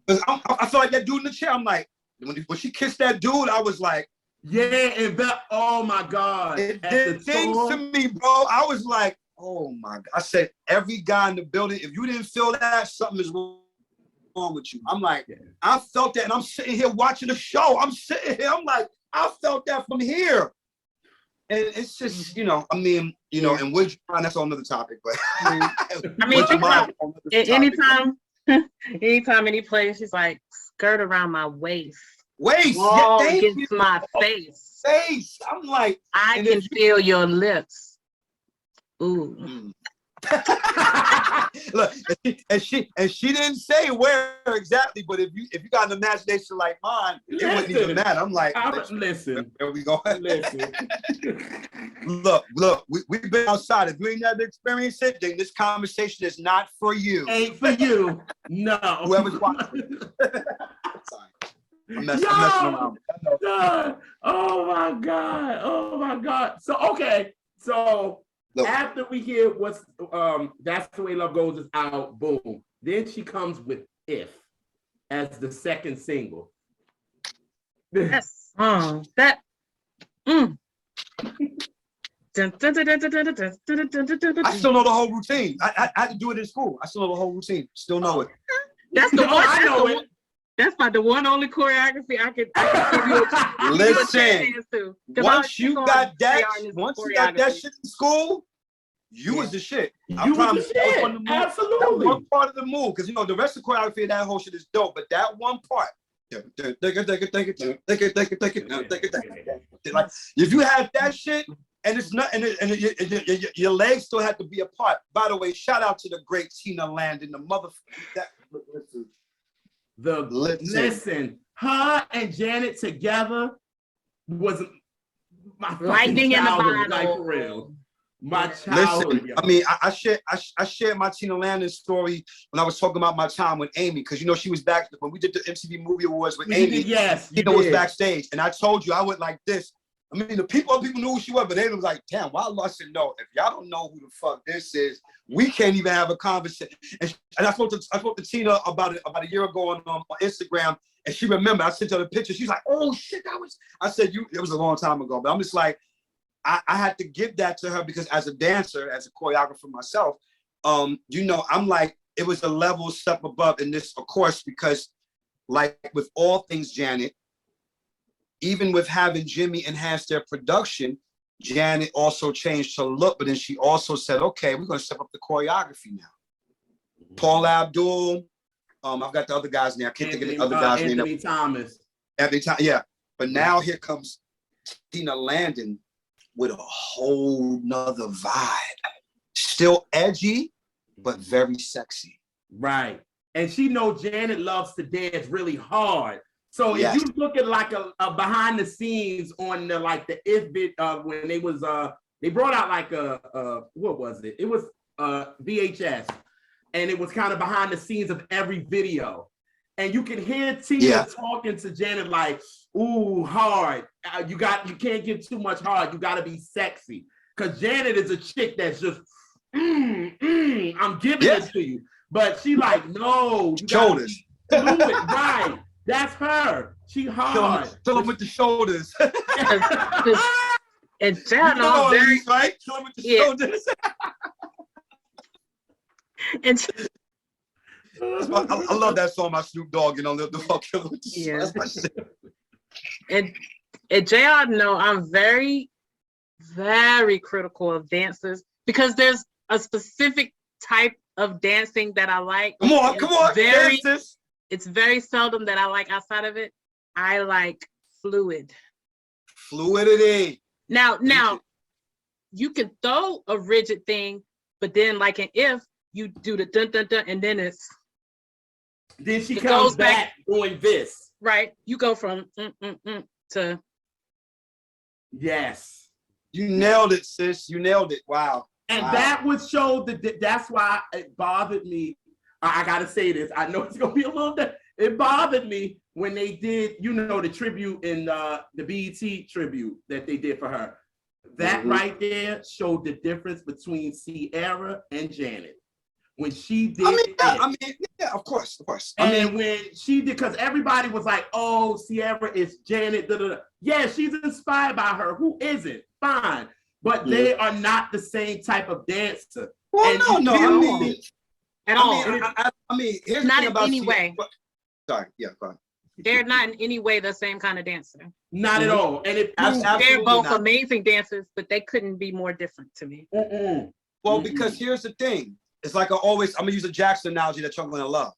felt like that dude in the chair. I'm like, when she kissed that dude, I was like, yeah, and that, oh my God. It did things to me, bro. I was like, oh my God. I said, every guy in the building, if you didn't feel that, something is wrong with you. I'm like, I felt that, and I'm sitting here watching the show. I'm sitting here, I'm like, I felt that from here. And it's just, you know, I mean, you know, and which that's on another topic, but I mean, anytime, any place, she's like, skirt around my waist. Wall against my face. I'm like, I can feel your lips. Ooh. Look, and she didn't say where exactly, but if you got an imagination like mine, it wouldn't even matter. I'm like, listen. There we go. Listen. Look, we've been outside. If you ain't never experienced it, then this conversation is not for you. Ain't for you. No. Whoever's watching. Sorry. I'm messing around. Oh my God. So okay. So look, after we hear what's That's the Way Love Goes is out, boom. Then she comes with If as the second single. Yes. I still know the whole routine. I had to do it in school. I still know the whole routine. Still know it. That's the one. I know it. That's like the one only choreography I could give you. Listen, once you got that shit in school, you was the shit. I promise. Absolutely. That one part of the move, because you know the rest of the choreography of that whole shit is dope, but that one part. Like if you have that shit and it's not, and your legs still have to be apart. By the way, shout out to the great Tina Landon, the motherfucker. Listen, her and Janet together was my lightning in the bottle. Like, for real. My childhood. Listen, I mean, I shared my Tina Landon story when I was talking about my time with Amy, because you know she was back when we did the MTV Movie Awards with Amy. Yes, Tina was backstage, and I told you I went like this. I mean, the people knew who she was, but they was like, damn, why? I said, no, if y'all don't know who the fuck this is, we can't even have a conversation. And I spoke to Tina about a year ago on Instagram, and she remembered. I sent her the picture. She's like, oh shit, I said, it was a long time ago, but I'm just like, I had to give that to her because as a dancer, as a choreographer myself, you know, I'm like, it was a level step above in this, of course, because like with all things Janet, even with having Jimmy enhance their production, Janet also changed her look, but then she also said, okay, we're going to step up the choreography now. Paul Abdul, I've got the other guys now. I can't think of the other guys' name. Anthony Thomas. Yeah. But now here comes Tina Landon with a whole nother vibe. Still edgy, but very sexy. Right. And she knows Janet loves to dance really hard. So if you look at like a behind the scenes on the If bit when they brought out like what was it? It was VHS, and it was kind of behind the scenes of every video, and you can hear Tina talking to Janet like, "Ooh, hard. You can't get too much hard. You got to be sexy." Because Janet is a chick that's just, I'm giving it to you, but she like, no, you shoulders. Do it right. That's her. She hard. Kill him with the shoulders. And Jared, no, very right. Kill him with the shoulders. And I love that song by Snoop Dogg, you know, the fuck Kill Him with the shoulders. That's my shit. and JR, no, I'm very, very critical of dancers because there's a specific type of dancing that I like. Come on. It's very seldom that I like outside of it. I like fluidity. Now, you can throw a rigid thing, but then like an if you do the dun dun dun, and then she comes back doing this. Right. You go from to. Yes. You nailed it, sis. You nailed it. Wow. And that would show that's why it bothered me. I gotta say this. I know it's gonna be a little bit. It bothered me when they did, the tribute in the BET tribute that they did for her. That right there showed the difference between Ciara and Janet. When she did yeah, of course. And when she did, because everybody was like, oh, Ciara is Janet. Da, da, da. Yeah, she's inspired by her. Who isn't? Fine. But they are not the same type of dancer. Well, no. At all. Here's not the thing in about any way. Sorry, yeah, go ahead. They're not in any way the same kind of dancer. Not at all. And they're both amazing dancers, but they couldn't be more different to me. Well, because here's the thing. It's like I'm gonna use a Jackson analogy that you're gonna love.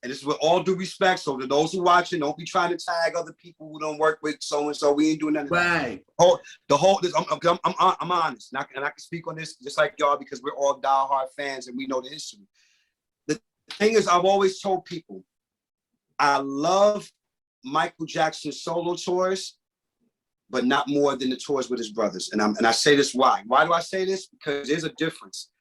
And this is with all due respect. So to those who watching, don't be trying to tag other people who don't work with so-and-so. We ain't doing nothing. Right. I'm honest. And I can speak on this just like y'all because we're all diehard fans and we know the history. The thing is, I've always told people, I love Michael Jackson's solo tours, but not more than the tours with his brothers. And I say this why? Why do I say this? Because there's a difference.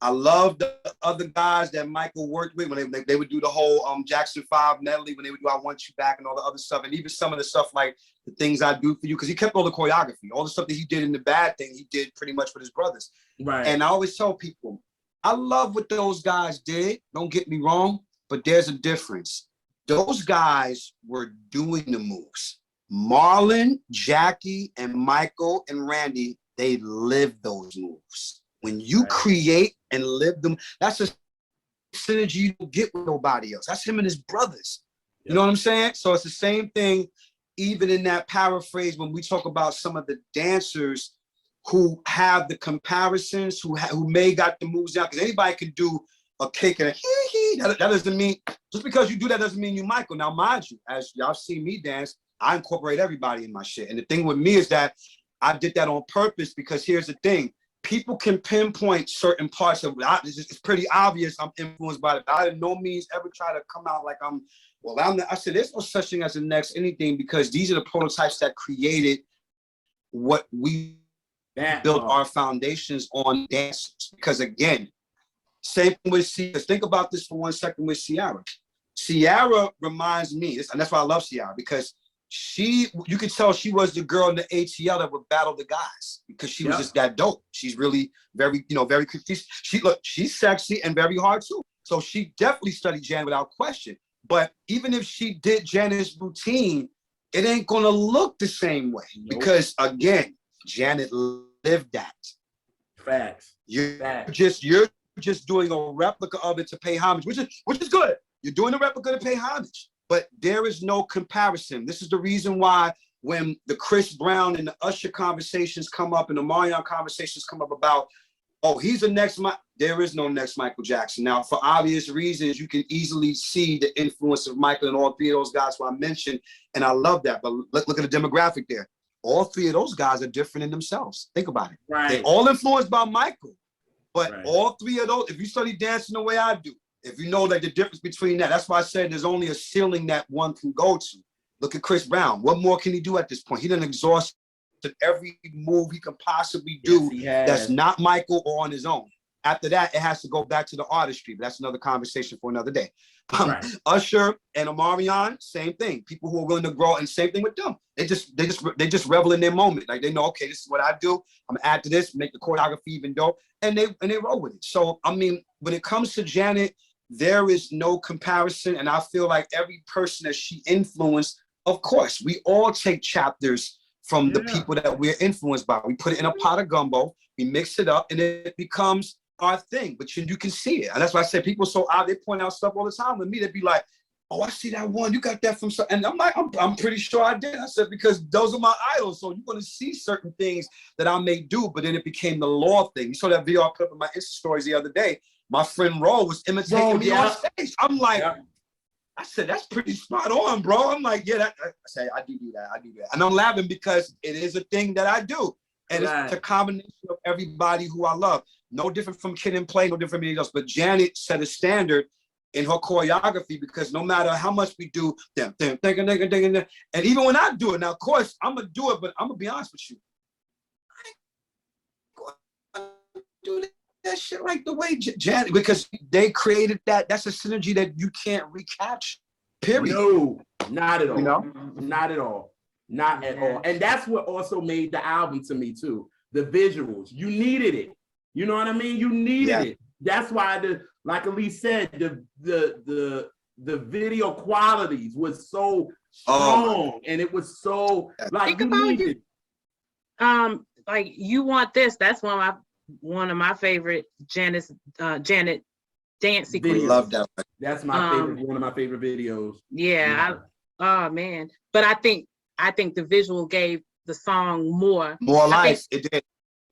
I love the other guys that Michael worked with when they would do the whole Jackson 5 medley, when they would do I Want You Back and all the other stuff. And even some of the stuff like The Things I Do For You, because he kept all the choreography, all the stuff that he did in the bad thing, he did pretty much with his brothers. Right. And I always tell people, I love what those guys did. Don't get me wrong, but there's a difference. Those guys were doing the moves. Marlon, Jackie, and Michael and Randy, they lived those moves. When you create and live them, that's a synergy you don't get with nobody else. That's him and his brothers. You know what I'm saying? So it's the same thing, even in that paraphrase, when we talk about some of the dancers who have the comparisons, who may got the moves down, because anybody can do a kick and a hee-hee. That doesn't mean, just because you do that doesn't mean you Michael. Now, mind you, as y'all see me dance, I incorporate everybody in my shit. And the thing with me is that I did that on purpose because here's the thing. People can pinpoint certain parts of it. It's pretty obvious I'm influenced by it. I did no means ever try to come out like I said, there's no such thing as the next anything because these are the prototypes that created what we built our foundations on dancers. Because again, same thing with Ciara. Think about this for 1 second with Ciara. Ciara reminds me, and that's why I love Ciara, because you could tell she was the girl in the ATL that would battle the guys because she was just that dope. She's really very, very, she's sexy and very hard too. So she definitely studied Janet without question. But even if she did Janet's routine, it ain't gonna look the same way because again, Janet lived that. Facts. You're just doing a replica of it to pay homage, which is good. You're doing a replica to pay homage. But there is no comparison. This is the reason why when the Chris Brown and the Usher conversations come up and the Marion conversations come up about, oh, he's the next, there is no next Michael Jackson. Now, for obvious reasons, you can easily see the influence of Michael and all three of those guys who I mentioned, and I love that. But let's look at the demographic there. All three of those guys are different in themselves. Think about it. Right. They're all influenced by Michael. But all three of those, if you study dancing the way I do, if you know like the difference between that's why I said there's only a ceiling that one can go to. Look at Chris Brown. What more can he do at this point? He done exhausted every move he can possibly do that's not Michael or on his own. After that, it has to go back to the artistry, but that's another conversation for another day. Usher and Omarion, same thing. People who are willing to grow, and same thing with them. They just revel in their moment. Like they know, okay, this is what I do. I'm gonna add to this, make the choreography even dope, and they roll with it. So I mean, when it comes to Janet, there is no comparison. And I feel like every person that she influenced, of course, we all take chapters from the people that we're influenced by. We put it in a pot of gumbo, we mix it up, and it becomes our thing. But you can see it. And that's why I say people so odd, they point out stuff all the time with me. They'd be like, oh, I see that one. You got that from some, and I'm like, I'm pretty sure I did. I said, because those are my idols. So you're going to see certain things that I may do, but then it became the law thing. You saw that video I put up in my Insta stories the other day. My friend Ro was imitating me on stage. I'm like, I said, that's pretty spot on, bro. I'm like, yeah, I say, I do that. And I'm laughing because it is a thing that I do. And it's a combination of everybody who I love. No different from Kid and Play, no different from anything else. But Janet set a standard in her choreography, because no matter how much we do, and even when I do it, now of course I'm gonna do it, but I'm gonna be honest with you, I ain't gonna do that shit like the way Janet, because they created that. That's a synergy that you can't recapture. Period. No, not at all. You know? Not at all. Not at all. And that's what also made the album to me too. The visuals. You needed it. You know what I mean? You needed it. That's why like Elise said, the video qualities was so strong, and it was so like you needed. Like You Want This, that's one of my favorite Janet dance sequences. Love that. That's my favorite, one of my favorite videos. Yeah. Oh man. But I think the visual gave the song more life. It did.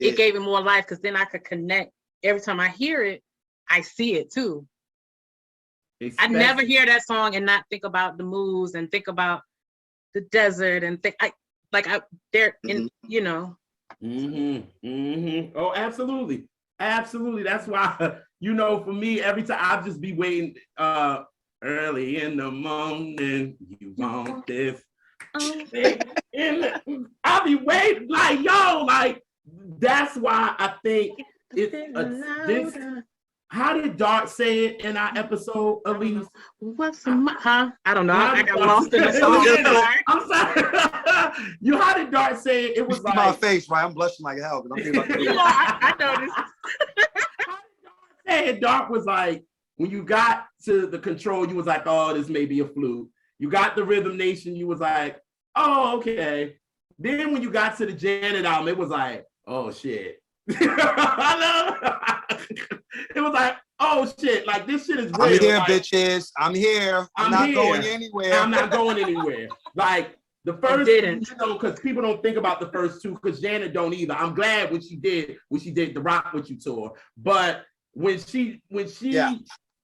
It gave it more life, because then I could connect. Every time I hear it, I see it too. I never hear that song and not think about the moves and think about the desert and they're in, you know. Oh, absolutely. That's why, you know, for me, every time I'll just be waiting early in the morning, you want this. I'll be waiting like, yo, like, that's why I think this. How did Dart say it in our episode, Elise? I don't know. I got lost in the song. I'm sorry. How did Dart say it? It was like my face, right? I'm blushing like hell. I'm thinking about I noticed. How did Dart say it? Dart was like, when you got to the control, you was like, oh, this may be a fluke. You got the Rhythm Nation, you was like, oh, okay. Then when you got to the Janet album, it was like, oh shit. It was like, oh shit, like this shit is real. I'm here, like, bitches. I'm here. I'm not going anywhere. I'm not going anywhere. Like the first, you know, because people don't think about the first two, because Janet don't either. I'm glad what she did the Rock With You tour. But when she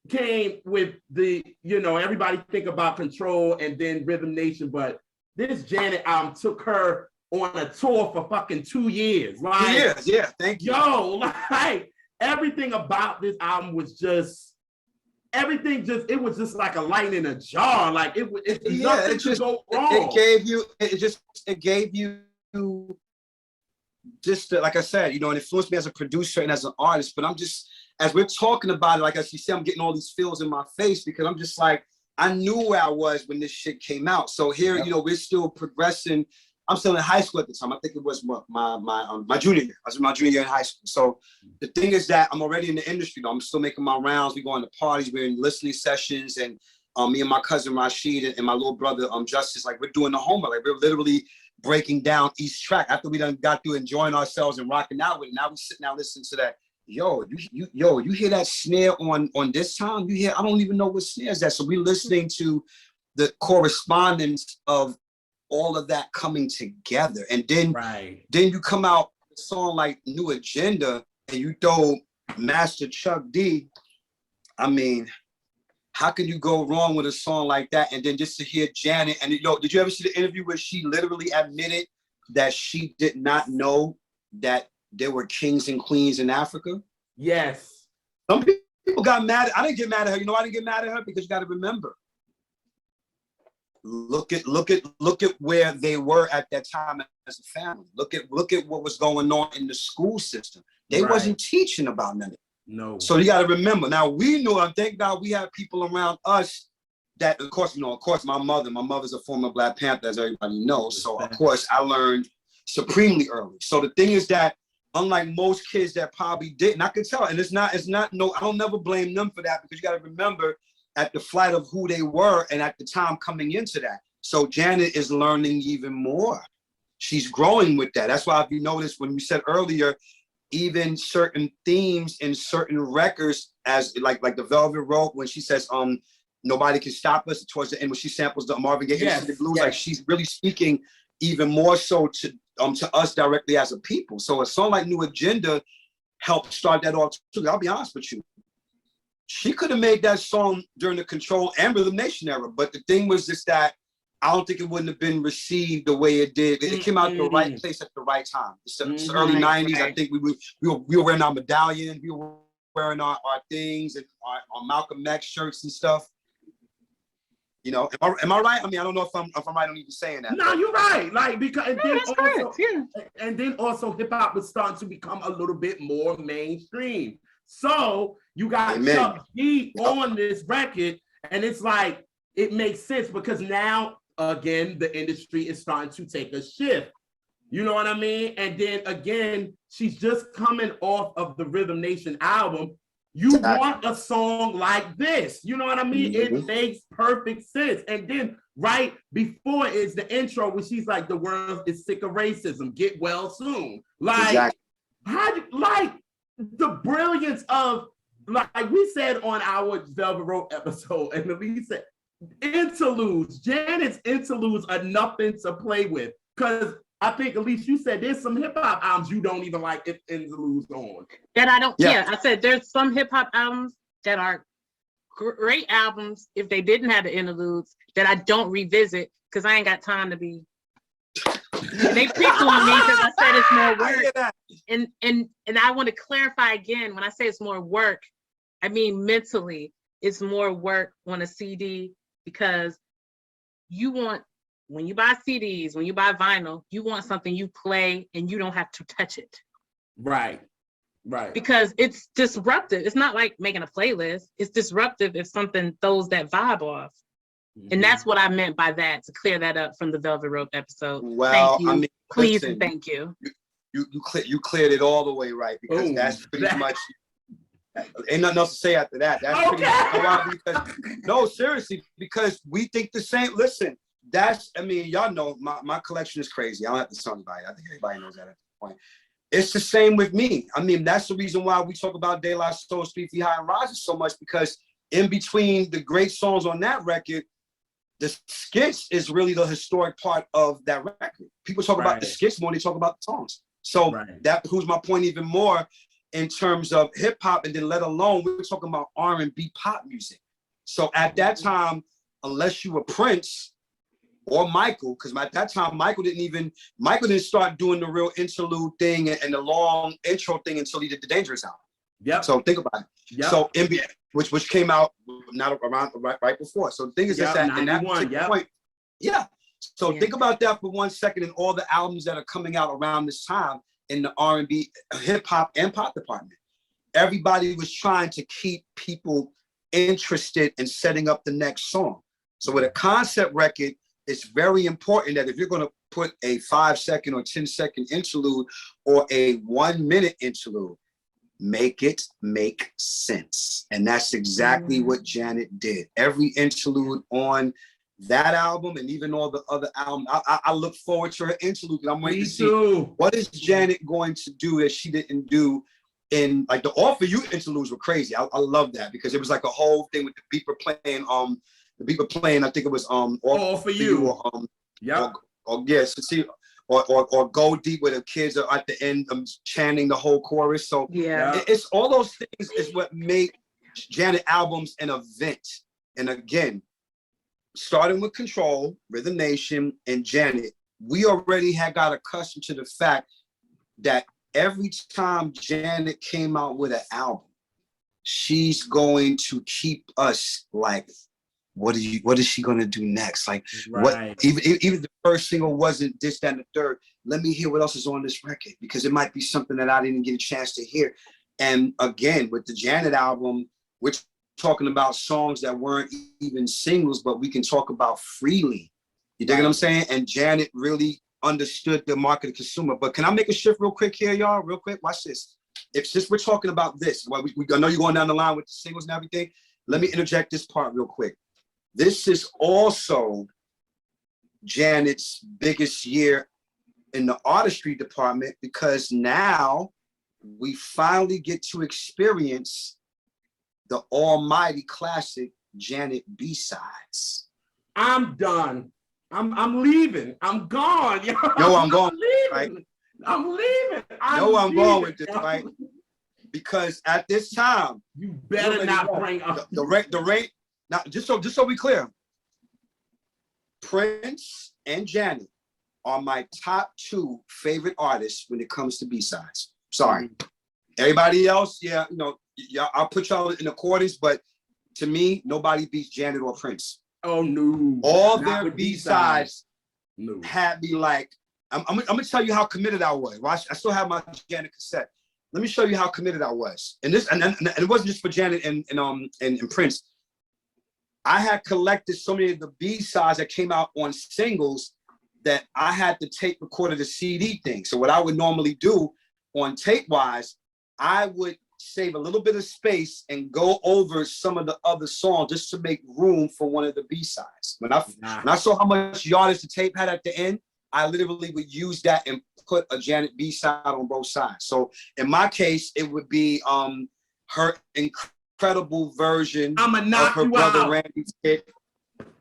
came with the, you know, everybody think about Control and then Rhythm Nation, but this Janet album took her on a tour for fucking 2 years. Like, yeah, thank you. Yo, like everything about this album was just, it was just like a light in a jar. Like nothing could go wrong. It gave you just like I said, you know, it influenced me as a producer and as an artist. But I'm just, as we're talking about it, like as you see, I'm getting all these feels in my face, because I'm just like, I knew where I was when this shit came out. So here, you know, we're still progressing. I'm still in high school at the time. I think it was my junior year. I was in my junior year in high school. So the thing is that I'm already in the industry, though. I'm still making my rounds. We go to parties. We're in listening sessions. And me and my cousin Rashid and my little brother Justice, like we're doing the homework. Like we're literally breaking down each track after we done got through enjoying ourselves and rocking out with it. Now we sitting down listening to that. Yo, you hear that snare on this time? You hear? I don't even know what snare is that. So we're listening to the correspondence of all of that coming together, and then you come out with a song like New Agenda, and you throw Master Chuck D. I mean, how can you go wrong with a song like that? And then just to hear Janet, and did you ever see the interview where she literally admitted that she did not know that there were kings and queens in Africa? Yes. Some people got mad. I didn't get mad at her. You know, I didn't get mad at her because you got to remember. Look at where they were at that time as a family. Look at what was going on in the school system. They wasn't teaching about none of it. No. So you got to remember. Now we know, and thank God we have people around us that, of course, my mother's a former Black Panther, as everybody knows. So of course I learned supremely early. So the thing is that unlike most kids that probably didn't. I could tell, and it's not no, I don't never blame them for that, because you got to remember at the flight of who they were and at the time coming into that. So Janet is learning even more. She's growing with that. That's why if you notice when we said earlier, even certain themes in certain records, as like the Velvet Rope, when she says nobody can stop us, towards the end when she samples the Marvin Gaye Into the Blues, like she's really speaking even more so to us directly as a people. So a song like New Agenda helped start that off too. I'll be honest with you. She could have made that song during the Control and Rhythm Nation era, but the thing was just that I don't think it wouldn't have been received the way it did. It came out at the right place at the right time. It's the early 90s. I think we were wearing our medallion, we were wearing our things and our Malcolm X shirts and stuff. You know, am I right? I mean, I don't know if I'm right on even saying that. No, you're right. Like, because and then also hip hop was starting to become a little bit more mainstream. So you got Chuck D on this record, and it's like it makes sense because now again the industry is starting to take a shift. You know what I mean? And then again, she's just coming off of the Rhythm Nation album. You want a song like this. You know what I mean? It makes perfect sense. And then right before is the intro where she's like, the world is sick of racism. Get well soon. Like, like the brilliance of, like we said on our Velvet Rope episode, and Elise said, interludes. Janet's interludes are nothing to play with. Because I think, at least you said there's some hip hop albums you don't even like interludes on. That I don't, I said there's some hip hop albums that are great albums if they didn't have the interludes that I don't revisit because I ain't got time to be. They picked on me because I said it's more work. And I want to clarify again, when I say it's more work, I mean mentally, it's more work on a CD because you want, when you buy CDs, when you buy vinyl, you want something you play and you don't have to touch it. Right. Because it's disruptive. It's not like making a playlist. It's disruptive if something throws that vibe off. And that's what I meant by that, to clear that up from the Velvet Rope episode. Well, thank you. I mean, please listen, and thank you. You cleared it all the way right, because that's pretty much, ain't nothing else to say after that. That's pretty much because, no, seriously, because we think the same. Listen, that's, I mean, y'all know my collection is crazy. I don't have to tell anybody. I think everybody knows that at this point. It's the same with me. I mean, that's the reason why we talk about De La Soul, Street Feet High and Rises so much, because in between the great songs on that record, the skits is really the historic part of that record. People talk about the skits more than they talk about the songs. So that proves my point even more in terms of hip hop, and then let alone we're talking about R&B pop music. So at that time, unless you were Prince or Michael, because at that time Michael didn't start doing the real interlude thing and the long intro thing until he did the Dangerous album. Yeah. So think about it. So NBA, which came out not around right before. So the thing is that in that point, So think about that for 1 second, and all the albums that are coming out around this time in the R&B, hip hop, and pop department. Everybody was trying to keep people interested in setting up the next song. So with a concept record, it's very important that if you're going to put a 5-second or 10-second interlude or a 1-minute interlude, make it make sense. And that's exactly what Janet did. Every interlude on that album, and even all the other albums, I look forward to her interlude, and I'm waiting to see what is Janet going to do that she didn't do in, like, the All For You interludes were crazy. I love that, because it was like a whole thing with the beeper playing, I think it was All For You, or Go Deep, where the kids are at the end chanting the whole chorus. So it's all those things is what make Janet albums an event. And again, starting with Control, Rhythm Nation, and Janet, we already had got accustomed to the fact that every time Janet came out with an album, she's going to keep us like, what is she going to do next? Like, what? Even the first single wasn't this, that, and the third. Let me hear what else is on this record, because it might be something that I didn't get a chance to hear. And again, with the Janet album, which talking about songs that weren't even singles, but we can talk about freely. You dig what I'm saying? And Janet really understood the market and consumer. But can I make a shift real quick here, y'all? Real quick, watch this. If since we're talking about this, well, I know you're going down the line with the singles and everything. Let me interject this part real quick. This is also Janet's biggest year in the artistry department, because now we finally get to experience the almighty classic Janet B-sides. I'm done. I'm leaving. I'm gone. Yo, I'm going. Leaving. Right? I'm leaving. I'm going with this, right? Because at this time, you better not bring up the rate. Now, just so we clear, Prince and Janet are my top 2 favorite artists when it comes to B-sides. Sorry. Everybody else, yeah, I'll put y'all in accordance, but to me, nobody beats Janet or Prince. Oh no! All their B-sides had me like. I'm gonna tell you how committed I was. Well, I still have my Janet cassette. Let me show you how committed I was. And it wasn't just for Janet and Prince. I had collected so many of the B-sides that came out on singles that I had to tape recorded a CD thing. So what I would normally do on tape-wise, I would save a little bit of space and go over some of the other songs just to make room for one of the B-sides. When I saw how much yardage the tape had at the end, I literally would use that and put a Janet B-side on both sides. So in my case, it would be her incredible version of her brother Randy's hit,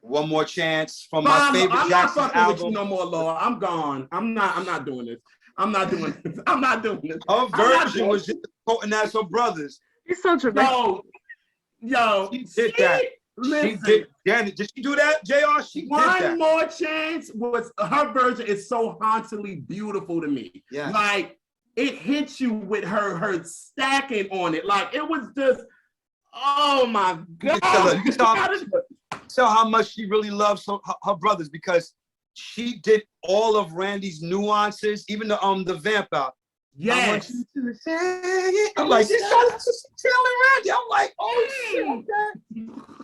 One More Chance, from my favorite Jackson album. I'm not fucking with you no more, Laura. I'm gone. I'm not doing this. I'm not doing this. Her version was just quoting as her brothers. It's so dramatic. Yo, she did that. Listen, she did. Janet, did she do that, JR? She did that. One More Chance was her version is so hauntingly beautiful to me. Yeah. Like it hits you with her stacking on it. Like it was just, oh my God. You can tell how much she really loves her brothers, because she did all of Randy's nuances, even the vamp out. Yes. I want you to say it. I'm like, she's telling Randy. I'm like, oh shit, okay.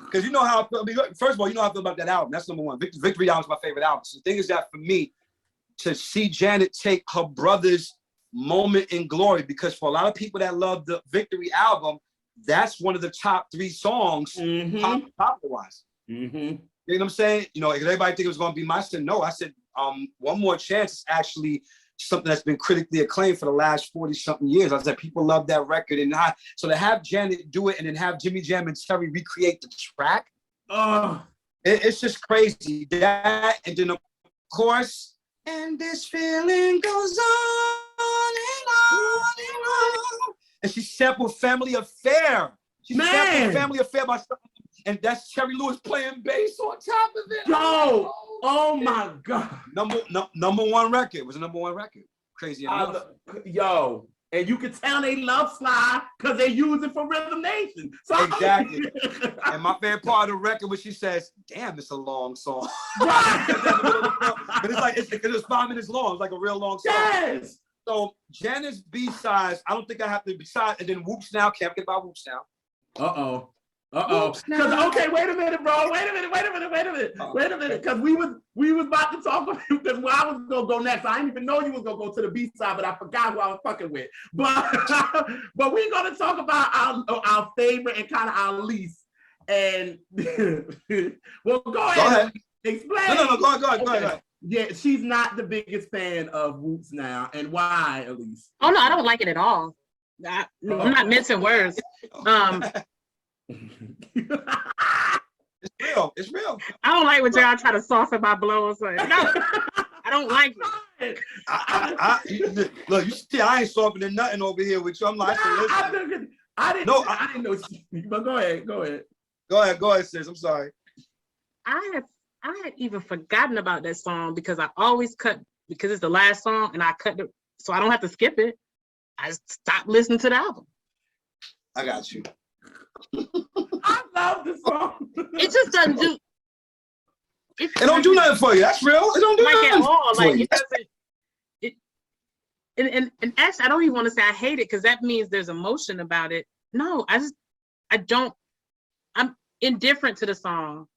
Because you know how I feel. I mean, first of all, you know how I feel about that album. That's number one. Victory album is my favorite album. So the thing is that for me, to see Janet take her brother's moment in glory, because for a lot of people that love the Victory album, that's one of the top 3 songs popular-wise. You know what I'm saying? Everybody think it was going to be I said, no. I said, One More Chance is actually something that's been critically acclaimed for the last 40-something years. I said, people love that record. And so to have Janet do it and then have Jimmy Jam and Terry recreate the track, it's just crazy. That, and then of course, and this feeling goes on and on and on. And she sampled Family Affair. She sampled Family Affair by something. And that's Terry Lewis playing bass on top of it. Yo, oh my God. Number 1 record. It was a number 1 record. Crazy enough. Yo, and you can tell they love Sly because they use it for Rhythm Nation. So exactly. And my favorite part of the record was she says, damn, it's a long song. Right. But it's 5 minutes long. It's like a real long song. Yes. So Janet's B-sides, I don't think I have to B-side. And then Whoops Now, can't forget about Whoops Now. Because okay, wait a minute, bro. Wait a minute. Because we was about to talk about, because where I was gonna go next. I didn't even know you was gonna go to the B side, but I forgot who I was fucking with. But we're gonna talk about our favorite and kind of our least. And well, go ahead. Explain. No, go ahead. Yeah, she's not the biggest fan of Whoops Now, and why, Elise? Oh no, I don't like it at all. I'm not mincing words. It's real. I don't like when y'all try to soften my blow or something. No, I don't like it. Look, you see, I ain't softening nothing over here with you. I'm like, I didn't know. But go ahead. Go ahead, sis. I'm sorry. I had even forgotten about that song because I always cut, because it's the last song and I cut it so I don't have to skip it. I stopped listening to the album. I got you. I love the song. It just doesn't do. It don't do nothing for you. That's real. It don't do nothing at all. Like it doesn't. And actually, I don't even want to say I hate it because that means there's emotion about it. No, I don't. I'm indifferent to the song.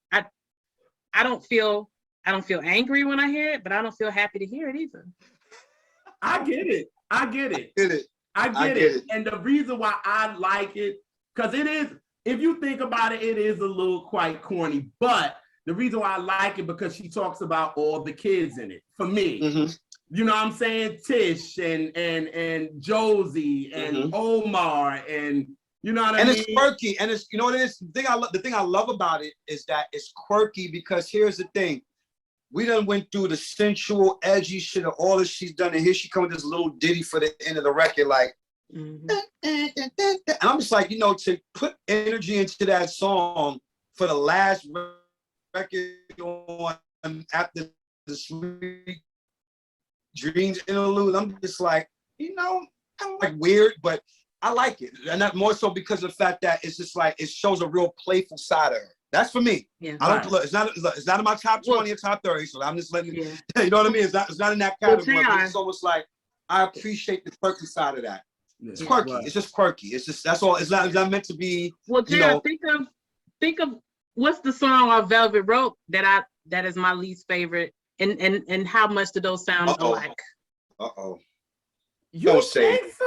I don't feel I don't feel angry when I hear it, but I don't feel happy to hear it either. I get it. I get it. I get it. And the reason why I like it, because it is, if you think about it, it is a little quite corny, but the reason why I like it because she talks about all the kids in it. For me, you know what I'm saying? Tish and Josie and Omar and you know what I mean? And it's quirky, and it's, you know what it is? The thing I love about it is that it's quirky because here's the thing. We done went through the sensual, edgy shit of all that she's done, and here she comes with this little ditty for the end of the record, like, and I'm just like, you know, to put energy into that song for the last record on after the Sweet Dreams interlude, I'm just like, you know, kind of like weird, but I like it, and not more so because of the fact that it's just like it shows a real playful side of her. That's for me. Yeah. I don't. Look, it's not in my top 20 or top 30. So I'm just letting you. You know what I mean? It's not in that category. But it's almost like I appreciate the quirky side of that. It's quirky. Right. It's just quirky. It's just that's all. It's not meant to be. Well, Jay, think of what's the song on Velvet Rope that is my least favorite, and how much do those sound alike? You don't say so?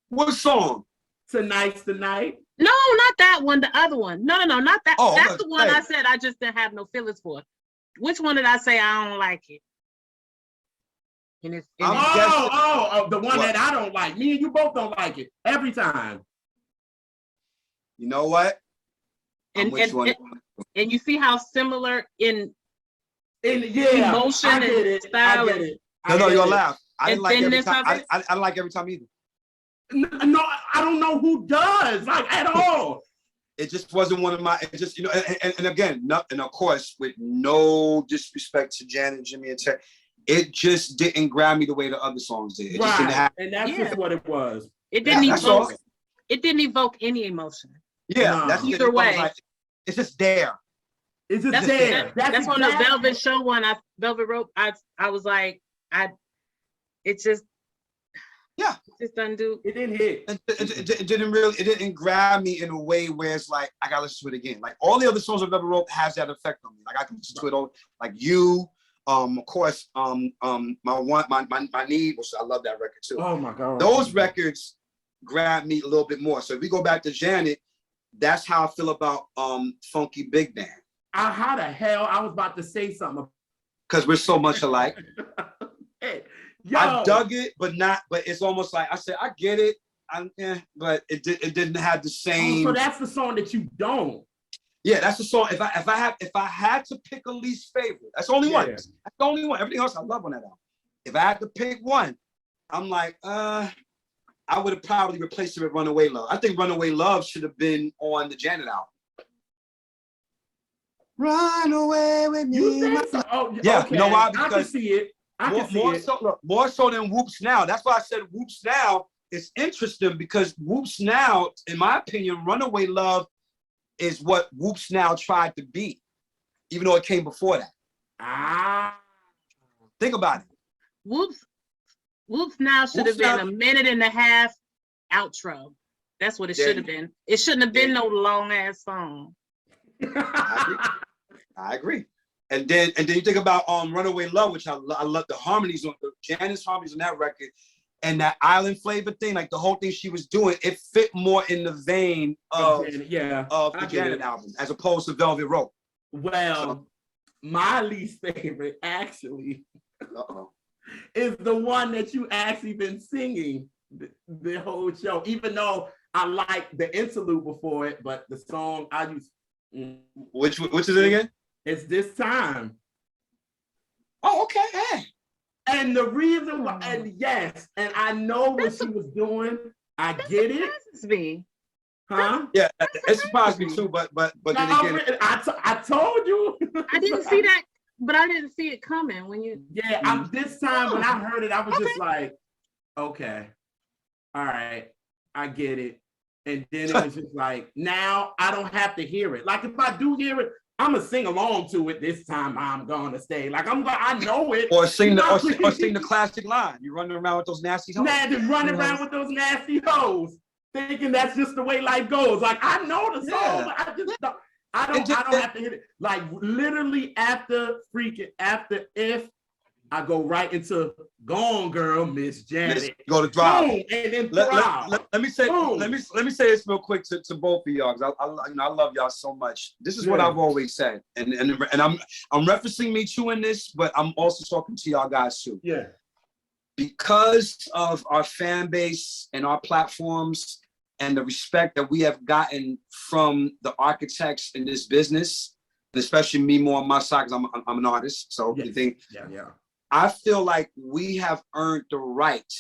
What song? Tonight's the Night. No, not that one. The other one. No, not that. Oh, that's the one I said I just didn't have no feelings for. Which one did I say I don't like it? The one that I don't like. Me and you both don't like it every time. You know what? And you see how similar in emotion and style. No, you're gonna laugh. I didn't like every time. I don't like every time either. No, I don't know who does, like, at all. It just wasn't one of my, it just, you know, and again, and of course, with no disrespect to Janet, Jimmy, and Terry, it just didn't grab me the way the other songs did. It just didn't have, and that's just what it was. It didn't evoke any emotion. Yeah, that's either way. Like, it's just there. It's just there. That's on the Velvet Show one. Velvet Rope. I was like, it just. Yeah, it just doesn't do. It didn't hit. It didn't grab me in a way where it's like I gotta listen to it again. Like all the other songs of Velvet Rope has that effect on me. Like I can listen to it all. Like you, of course, my need, which I love that record too. Oh my god, those records grab me a little bit more. So if we go back to Janet, that's how I feel about Funky Big Band. How the hell I was about to say something? Because we're so much alike. Hey. Yo. I dug it, but it's almost like I said, I get it, but it didn't have the same. So that's the song that you don't. Yeah, that's the song. If I had to pick a least favorite, that's the only one. That's the only one. Everything else I love on that album. If I had to pick one, I'm like, I would have probably replaced it with Runaway Love. I think Runaway Love should have been on the Janet album. Run away with me. You think so? Oh, yeah, okay. You know why? Because I can see it. More so than Whoops Now. That's why I said Whoops Now is interesting because Whoops Now, in my opinion, Runaway Love is what Whoops Now tried to be, even though it came before that. Think about it. Whoops Now should have been a minute and a half outro. That's what it should have been. It shouldn't have been no long ass song. I agree. And then you think about Runaway Love, which I love the harmonies on the Janet's harmonies on that record, and that island flavor thing, like the whole thing she was doing, it fit more in the vein of the Janet album as opposed to Velvet Rope. Well, my least favorite actually is the one that you actually been singing the whole show, even though I like the interlude before it, but the song I used. Which is it again? It's This Time. Oh, okay. Hey. And the reason why, and I know what she was doing. I get it. Me. Huh? Yeah, it surprised me too, but then again, I told you. I didn't see that, but I didn't see it coming when you. Yeah, this time when I heard it, I was just like, okay, all right, I get it. And then it was just like, now I don't have to hear it. Like if I do hear it, I'm gonna sing along to it. This time I'm gonna stay. Like I know it. Or sing the classic line. You're running around with those nasty hoes. Man, just running around with those nasty hoes, thinking that's just the way life goes. Like I know the song, but I don't have to hit it. Like literally after if I go right into Gone Girl, Miss Janet. Let's go to Thrive. Boom, and then let me say this real quick to both of y'all, because I love y'all so much. This is what I've always said, and I'm referencing me too in this, but I'm also talking to y'all guys too. Yeah. Because of our fan base and our platforms and the respect that we have gotten from the architects in this business, and especially me more on my side, because I'm an artist. So the thing, I feel like we have earned the right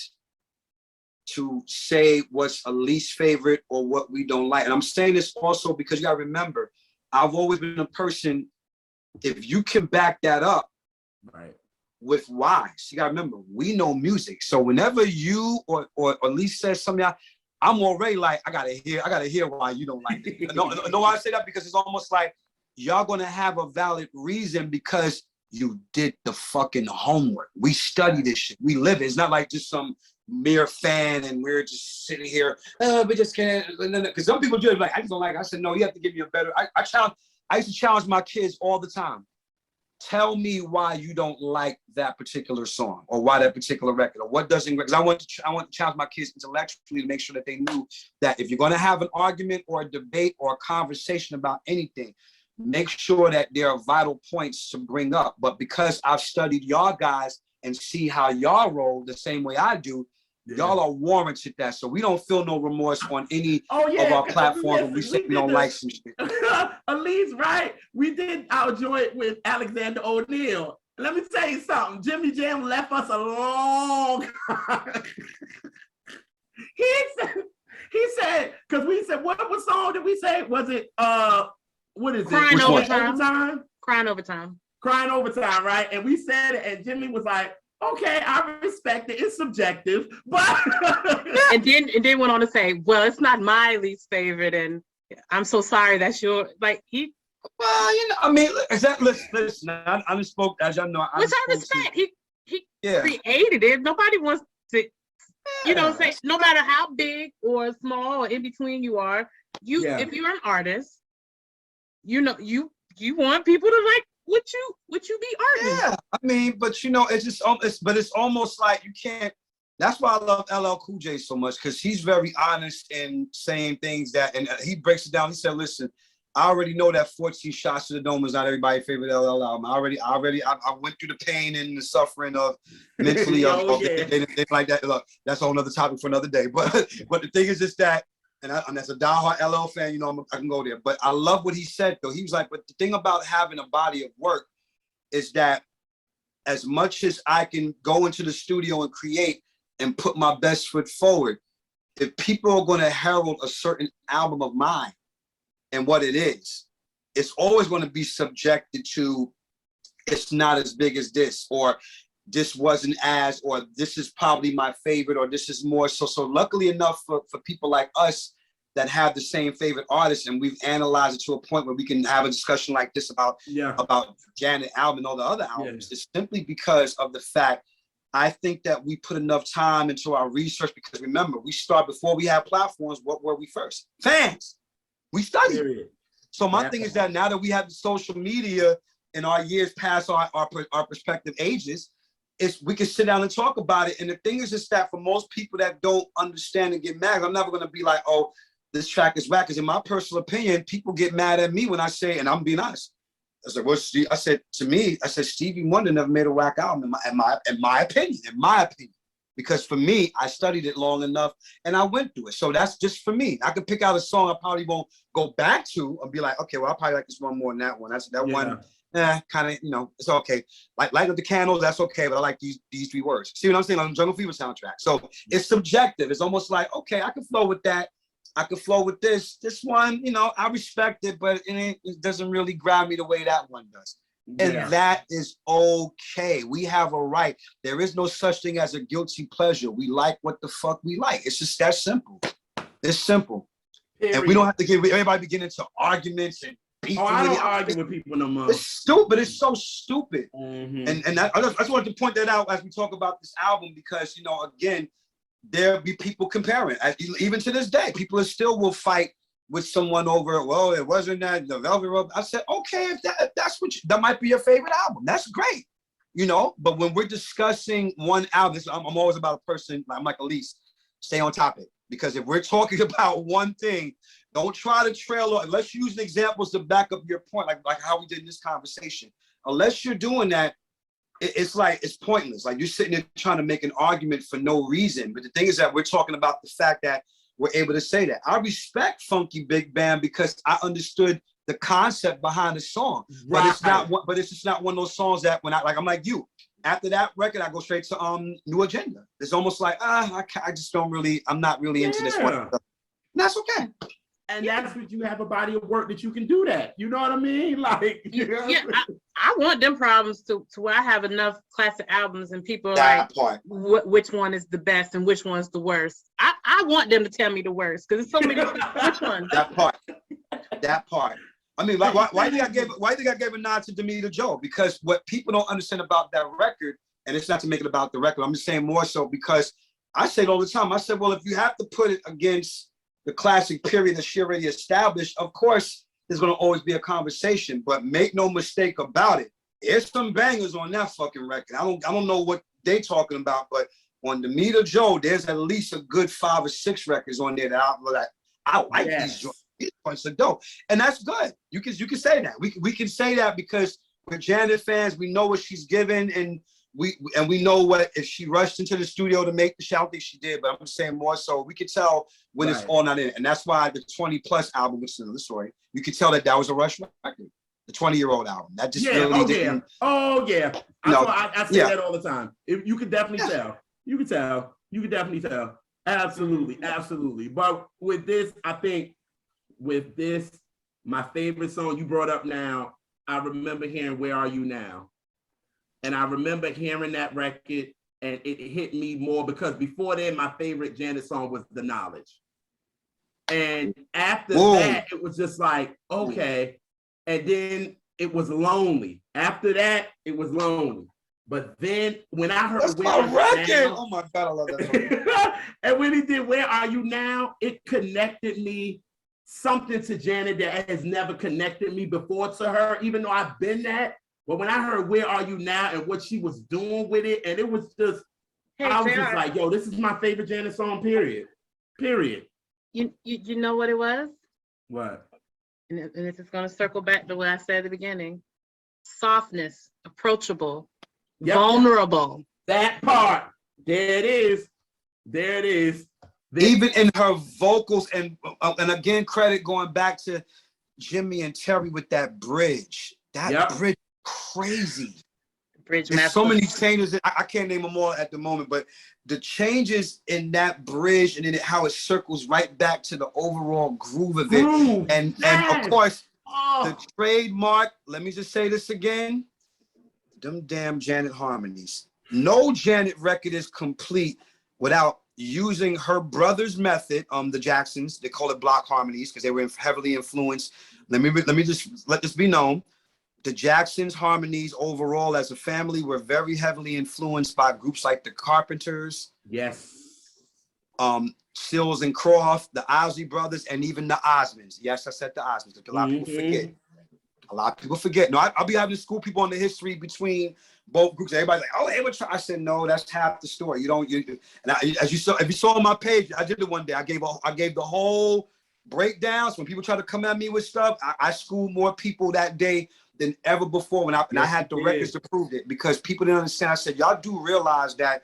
to say what's a least favorite or what we don't like. And I'm saying this also because you gotta remember, I've always been a person, if you can back that up with why. So you gotta remember, we know music. So whenever you or at least says something, I'm already like, I gotta hear why you don't like it. No, why I say that? Because it's almost like y'all gonna have a valid reason because you did the fucking homework. We study this shit. We live it. It's not like just some mere fan and we're just sitting here, we just can't. Because some people do it like, I just don't like it. I said, no, you have to give me a better. I used to challenge my kids all the time. Tell me why you don't like that particular song or why that particular record or what doesn't, because I want to challenge my kids intellectually to make sure that they knew that if you're going to have an argument or a debate or a conversation about anything, make sure that there are vital points to bring up. But because I've studied y'all guys and see how y'all roll the same way I do, y'all are warranted that. So we don't feel no remorse on any of our platforms when we say we don't like some shit. Elise, right? We did our joint with Alexander O'Neal. Let me tell you something. Jimmy Jam left us a long He said, because we said, what song did we say? Was it what is Crying it? Overtime. Crying Overtime. Crying Overtime, right? And we said it, and Jimmy was like, okay, I respect it. It's subjective, but and then went on to say, well, it's not my least favorite, and I'm so sorry that's your Well, you know, I mean, listen. I just spoke, as y'all know. Which I respect. He created it. Nobody wants to, say no matter how big or small or in between you are. If you're an artist, you want people to like what you be arguing. Yeah, I mean, but it's almost like you can't. That's why I love LL Cool J so much, because he's very honest in saying things and he breaks it down. He said, "Listen, I already know that 14 Shots to the Dome is not everybody's favorite LL album. I went through the pain and the suffering of mentally things like that. Look, that's a whole other topic for another day. But the thing is just that." And as a diehard LL fan, I can go there. But I love what he said, though. He was like, but the thing about having a body of work is that as much as I can go into the studio and create and put my best foot forward, if people are going to herald a certain album of mine and what it is, it's always going to be subjected to, it's not as big as this, or this wasn't as, or this is probably my favorite, or this is more. So luckily enough for people like us that have the same favorite artists, and we've analyzed it to a point where we can have a discussion like this about Janet album and all the other albums. It's simply because of the fact, I think that we put enough time into our research, because remember, we start before we had platforms. What were we first? Fans. We studied. Period. So my thing is that now that we have the social media and our years past our respective ages, we can sit down and talk about it. And the thing is just that for most people that don't understand and get mad, I'm never going to be like, oh, this track is whack. Because in my personal opinion, people get mad at me when I say, and I'm being honest. I said, well, I said Stevie Wonder never made a whack album in my opinion. Because for me, I studied it long enough and I went through it. So that's just for me. I could pick out a song I probably won't go back to and be like, okay, well, I probably like this one more than that one. That's that one. Kind of, it's okay. Like Light Up the Candles, that's okay, but I like these 3 words. See what I'm saying? On the Jungle Fever soundtrack. So it's subjective. It's almost like, okay, I can flow with that. I could flow with this. This one, I respect it, but it doesn't really grab me the way that one does. And that is okay. We have a right. There is no such thing as a guilty pleasure. We like what the fuck we like. It's just that simple. It's simple. Period. And we don't have to everybody get into arguments and I don't argue with people no more. It's stupid. It's so stupid. Mm-hmm. And I just wanted to point that out as we talk about this album, because, again, there'll be people comparing. Even to this day, people still will fight with someone over, well, it wasn't that the Velvet Rope. I said, okay, if that's what that might be your favorite album, that's great, you know. But when we're discussing one album, I'm always about a person. I'm like Elise, stay on topic, because if we're talking about one thing, don't try to trail off. Let's use examples to back up your point, like how we did in this conversation. Unless you're doing that, it's like it's pointless. Like you're sitting there trying to make an argument for no reason. But the thing is that we're talking about the fact that we're able to say that. I respect Funky Big Band because I understood the concept behind the song. Right. But it's not. But it's just not one of those songs that when I'm like you. After that record, I go straight to New Agenda. It's almost like I just don't really. I'm not really into this one. And that's okay. And that's what you have, a body of work that you can do that. You know what I mean? Like, you know? Yeah, I want them problems to where I have enough classic albums and people are like, which one is the best and which one's the worst. I want them to tell me the worst because there's so many. Which one? That part. I mean, like, why do you think I gave a nod to Demeter Joe? Because what people don't understand about that record, and it's not to make it about the record, I'm just saying more so because I say it all the time. I said, well, if you have to put it against the classic period that she already established, of course, there's going to always be a conversation, but make no mistake about it. There's some bangers on that fucking record. I don't know what they talking about, but on Demeter Joe, there's at least a good 5 or 6 records on there that I like. Yes. These joints are dope, and that's good. You can say that. We can say that because we're Janet fans. We know what she's given, and we know what if she rushed into the studio to make the show. I don't think she did, but I'm saying more so we could tell when it's all not in it. And that's why the 20 plus album, which is another story, you could tell that was a rush record. The 20-year-old album. That just really didn't. Oh yeah. I say that all the time. You could definitely tell. You could tell. You could definitely tell. Absolutely, absolutely. But with this, I think my favorite song you brought up now, I remember hearing "Where Are You Now." And I remember hearing that record and it hit me more because before then, my favorite Janet song was The Knowledge. And after that, it was just like, okay. And then it was Lonely. After that, it was Lonely. But then when I heard Where Are You Now, oh my God, I love that song. And when he did Where Are You Now, it connected me something to Janet that has never connected me before to her, even though I've been that. But when I heard Where Are You Now and what she was doing with it, and it was just, I was just like, yo, this is my favorite Janet song, period. You know what it was? What? And this is going to circle back to what I said at the beginning. Softness, approachable, vulnerable. That part. There it is. There it is. Even in her vocals, and again, credit going back to Jimmy and Terry with that bridge. That bridge. Crazy. There's so many changes. I can't name them all at the moment, but the changes in that bridge and in how it circles right back to the overall groove of it. And of course, the trademark, let me just say this again, them damn Janet harmonies. No Janet record is complete without using her brother's method, the Jacksons. They call it block harmonies because they were heavily influenced. Let me just let this be known. The Jacksons' harmonies overall as a family were very heavily influenced by groups like the Carpenters. Yes. Stills and Croft, the Ozzy Brothers, and even the Osmonds. Yes, I said the Osmonds. A lot of people forget. A lot of people forget. No, I'll be having to school people on the history between both groups. Everybody's like, oh, they were trying. I said, no, that's half the story. As you saw, if you saw on my page, I did it one day. I gave the whole breakdown. So when people try to come at me with stuff, I schooled more people that day than ever before and I had the records to prove it because people didn't understand. I said, y'all do realize that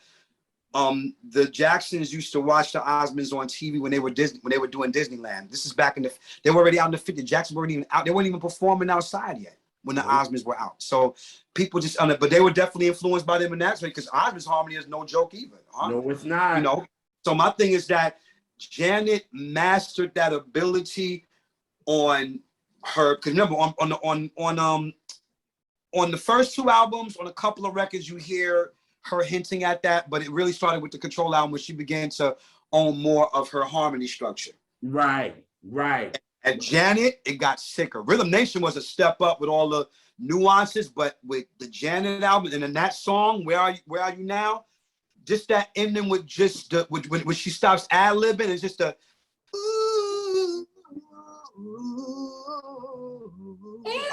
the Jacksons used to watch the Osmonds on TV when they were doing Disneyland. This is back they were already out in the 50s. Jackson weren't even out. They weren't even performing outside yet when the Osmonds were out. So people just but they were definitely influenced by them in that way because Osmonds harmony is no joke either. No, it's not. You know. So my thing is that Janet mastered that ability on her, because remember on the first 2 albums, on a couple of records, you hear her hinting at that, but it really started with the Control album where she began to own more of her harmony structure. Right. At Janet, it got sicker. Rhythm Nation was a step up with all the nuances, but with the Janet album and in that song, Where Are You Now? Just that ending with just when she stops ad-libbing, it's just a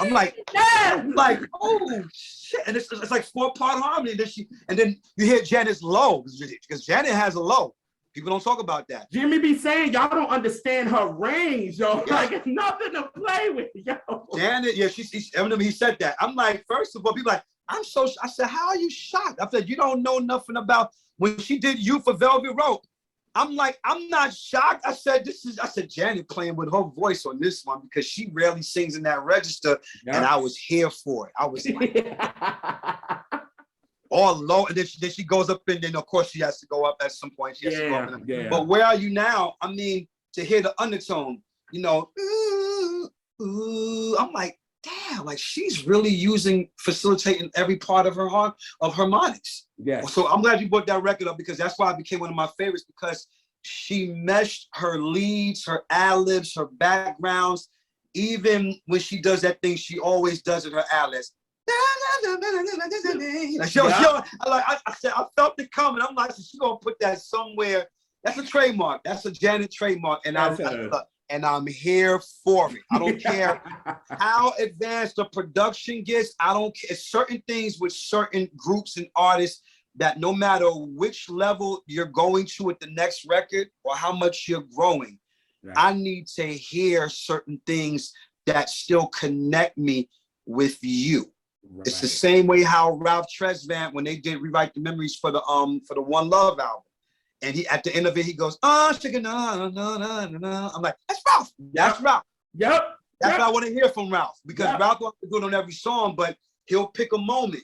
I'm like, oh shit. And it's like 4-part harmony. And then you hear Janet's low, because Janet has a low. People don't talk about that. Jimmy be saying y'all don't understand her range, yo. Yeah. Like it's nothing to play with, yo. Janet, yeah, he said that. I'm like, first of all, people like, I said, how are you shocked? I said, you don't know nothing about when she did You for Velvet Rope. I'm like, I'm not shocked. I said, Janet playing with her voice on this one because she rarely sings in that register. Yep. And I was here for it. I was like, all low. And then she goes up and then of course she has to go up at some point. She has to go up But Where Are You Now? I mean, to hear the undertone, you know, ooh, ooh, I'm like, damn, like she's really facilitating every part of her heart of harmonics. Yeah. So I'm glad you brought that record up because that's why it became one of my favorites because she meshed her leads, her ad-libs, her backgrounds, even when she does that thing she always does in her ad-libs. I said, I felt it coming. I'm like, she's gonna put that somewhere. That's a trademark. That's a Janet trademark. And I'm here for it. I don't care how advanced the production gets. I don't care. Certain things with certain groups and artists that no matter which level you're going to with the next record or how much you're growing, right. I need to hear certain things that still connect me with you. Right. It's the same way how Ralph Tresvant, when they did Rewrite the Memories for the One Love album. And he at the end of it, he goes, I'm like, that's Ralph. That's Ralph. Yep. That's what I want to hear from Ralph. Because Ralph don't have to do it on every song, but he'll pick a moment.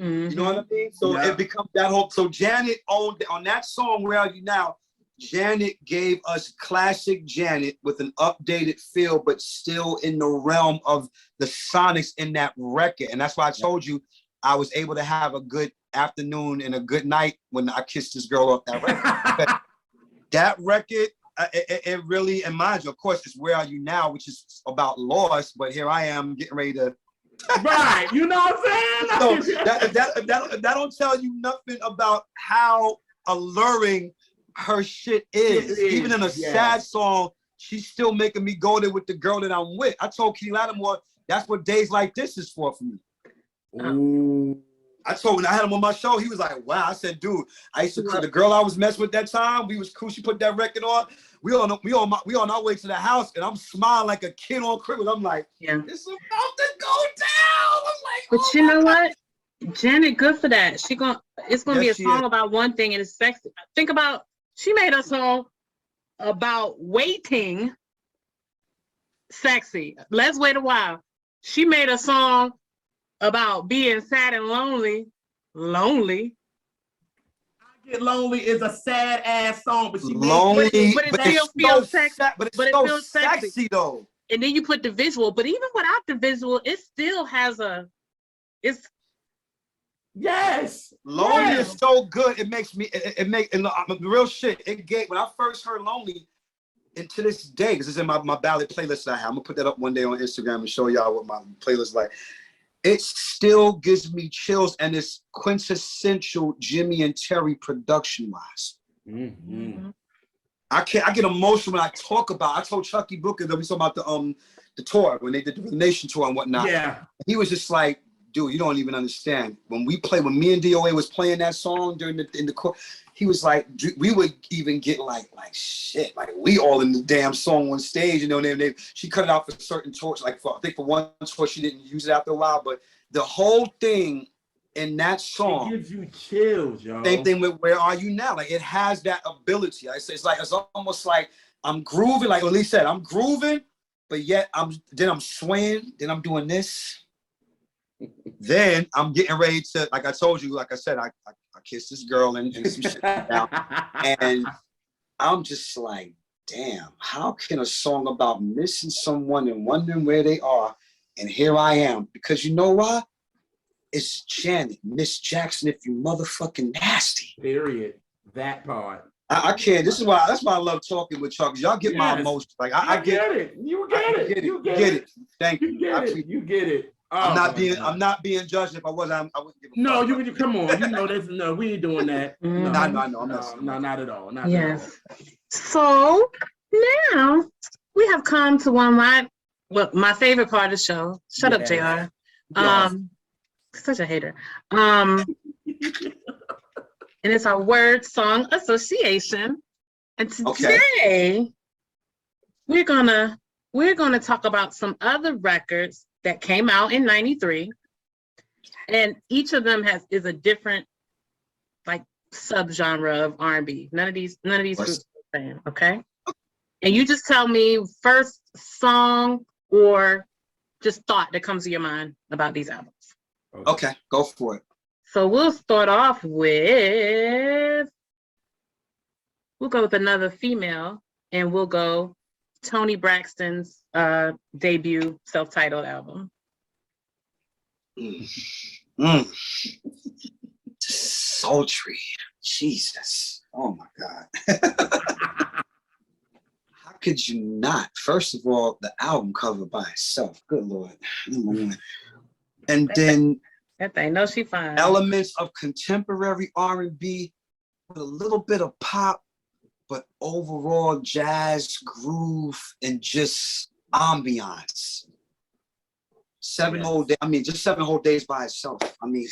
Mm-hmm. You know what I mean? So it becomes that whole. So Janet owned on that song, Where Are You Now? Janet gave us classic Janet with an updated feel, but still in the realm of the sonics in that record. And that's why I told you I was able to have a good afternoon and a good night when I kissed this girl off that record. That record, it really, and mind you, of course, it's Where Are You Now, which is about loss, but here I am getting ready to. Right, you know what I'm saying? So that don't tell you nothing about how alluring her shit is. Even in a sad song, she's still making me go there with the girl that I'm with. I told Keith Lattimore, that's what Days Like This is for me. Ooh. I told when I had him on my show, he was like, wow. I said, dude, I used to the girl I was messing with that time, we was cool. She put that record on. We on our way to the house, and I'm smiling like a kid on Christmas. I'm like, it's about to go down. I'm like, but you know what? Janet, good for that. It's gonna be a song about one thing, and it's sexy. Think about, she made a song about waiting, sexy. Let's Wait a While. She made a song about being sad and lonely. I Get Lonely is a sad ass song, but she lonely, but it still feels sexy. But it's so sexy though. And then you put the visual, but even without the visual, it still has Lonely is so good. It makes me and the real shit. It gave when I first heard Lonely, and to this day, because it's in my ballad playlist I have. I'm gonna put that up one day on Instagram and show y'all what my playlist is like. It still gives me chills, and it's quintessential Jimmy and Terry production-wise. Mm-hmm. I get emotional when I talk about. I told Chucky Booker that we talking about the tour when they did the Nation tour and whatnot. Yeah, he was just like, dude, you don't even understand. When me and DOA was playing that song during in the court, he was like, we would even get like shit, like we all in the damn song on stage, you know. She cut it out for certain tours, like I think for one tour she didn't use it after a while, but the whole thing in that song, it gives you chills, yo. Same thing with Where Are You Now? Like it has that ability. I say it's almost like I'm grooving, like Elise said, I'm grooving, but yet I'm swaying, then I'm doing this. Then I'm getting ready to, like I told you, like I said, I kissed this girl and some shit down. And I'm just like, damn, how can a song about missing someone and wondering where they are, and here I am? Because you know why? It's Janet, Miss Jackson, if you motherfucking nasty. Period. That part. I can't. That's why I love talking with y'all, because y'all get my emotions. Like I get it. You get it. You get it. Thank you. You get it. Oh, I'm not being judged. If I was, I wouldn't give a no, fuck. You come on. You know this. No, we ain't doing that. No, I'm not. No, not at all. Not yes. at all. So now we have come to one of my favorite part of the show. Shut up, JR. Yes. Such a hater. And it's our word song association. And today we're gonna talk about some other records that came out in '93, and each of them is a different like subgenre of R&B. None of these groups are the same, okay? And you just tell me first song or just thought that comes to your mind about these albums. Okay, go for it. So we'll start off we'll go with another female, and we'll go Toni Braxton's debut self-titled album. Sultry. Jesus. Oh my God. How could you not? First of all, the album cover by itself. Good Lord. And then that thing, no, she fine. Elements of contemporary R&B with a little bit of pop, but overall jazz groove and just ambiance. 7 whole days. I mean, just 7 whole days by itself. I mean,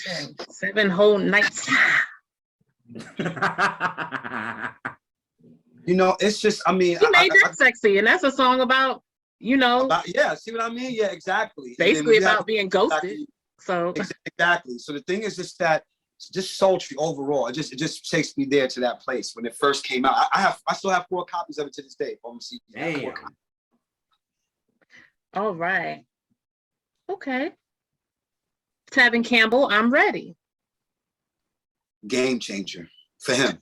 7 whole nights. You know, it's just, I mean, he made that sexy, and that's a song about, you know, yeah, see what I mean? Yeah, exactly. Basically about being ghosted. So exactly. So the thing is just that it's just sultry overall. It just takes me there to that place when it first came out. I still have 4 copies of it to this day on CD. All right. Okay. Tevin Campbell, I'm ready. Game changer for him.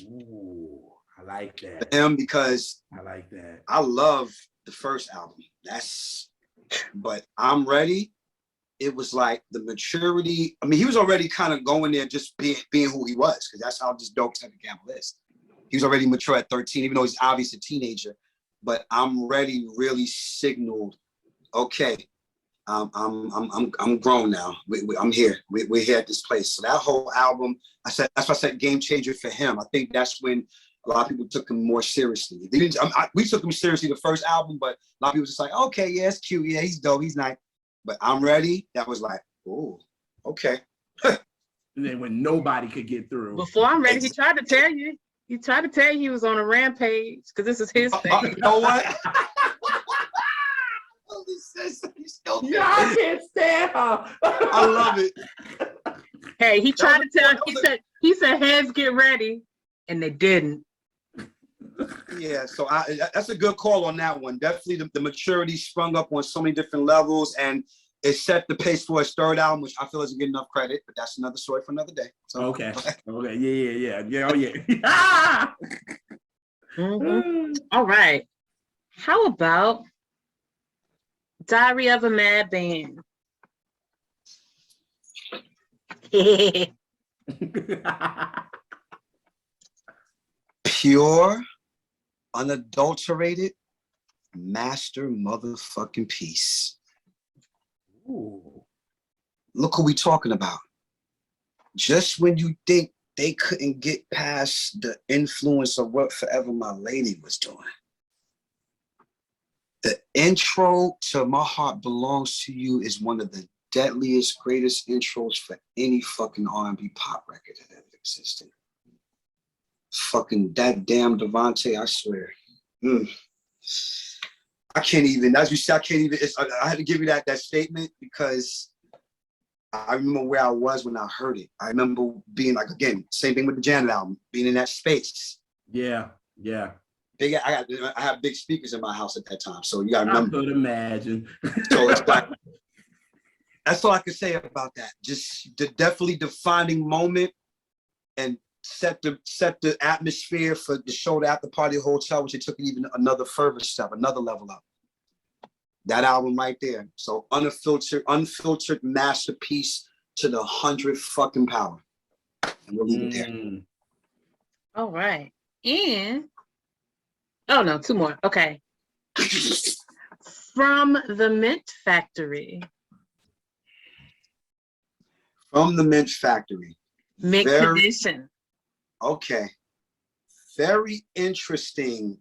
Ooh, I like that. For him, because I like that. I love the first album. But I'm ready. It was like the maturity. I mean, he was already kind of going there, just being who he was, because that's how just dope Tevin Campbell is. He was already mature at 13, even though he's obviously a teenager. But I'm ready really signaled, okay, I'm grown now. I'm here. We're here at this place. So that whole album, that's why I said game changer for him. I think that's when a lot of people took him more seriously. We took him seriously the first album, but a lot of people just like, okay, yeah, it's cute. Yeah, he's dope. He's nice. But I'm ready. That was like, oh, okay. And then when nobody could get through. Before I'm ready, he tried to tell you. He tried to tell you he was on a rampage because this is his thing. You know what? Yeah, I can't stand her. I love it. Hey, he tried to tell. He said heads get ready, and they didn't. Yeah, so that's a good call on that one. Definitely the maturity sprung up on so many different levels, and it set the pace for his third album, which I feel doesn't get enough credit, but that's another story for another day. So, okay. Yeah. Oh yeah. Mm-hmm. All right. How about Diary of a Mad Band? Pure, unadulterated, master motherfucking piece. Ooh. Look who we talking about. Just when you think they couldn't get past the influence of what Forever My Lady was doing. The intro to My Heart Belongs to You is one of the deadliest, greatest intros for any fucking R&B pop record that ever existed. Fucking that damn Devontae, I swear. I can't even, as you said, I had to give you that statement because I remember where I was when I heard it. I remember being like, again, same thing with the Janet album, being in that space. Yeah. Big, I have big speakers in my house at that time, so you gotta remember. I could imagine. So it's like, that's all I can say about that. Just the definitely defining moment, and set the atmosphere for the show, the After Party Hotel, which it took it even another further step, another level up. That album right there. So unfiltered masterpiece to the 100 fucking power. And we'll leave it there. All right. And oh no, 2 more. Okay. From the Mint Factory. From the Mint Factory. Mint Condition. Okay. Very interesting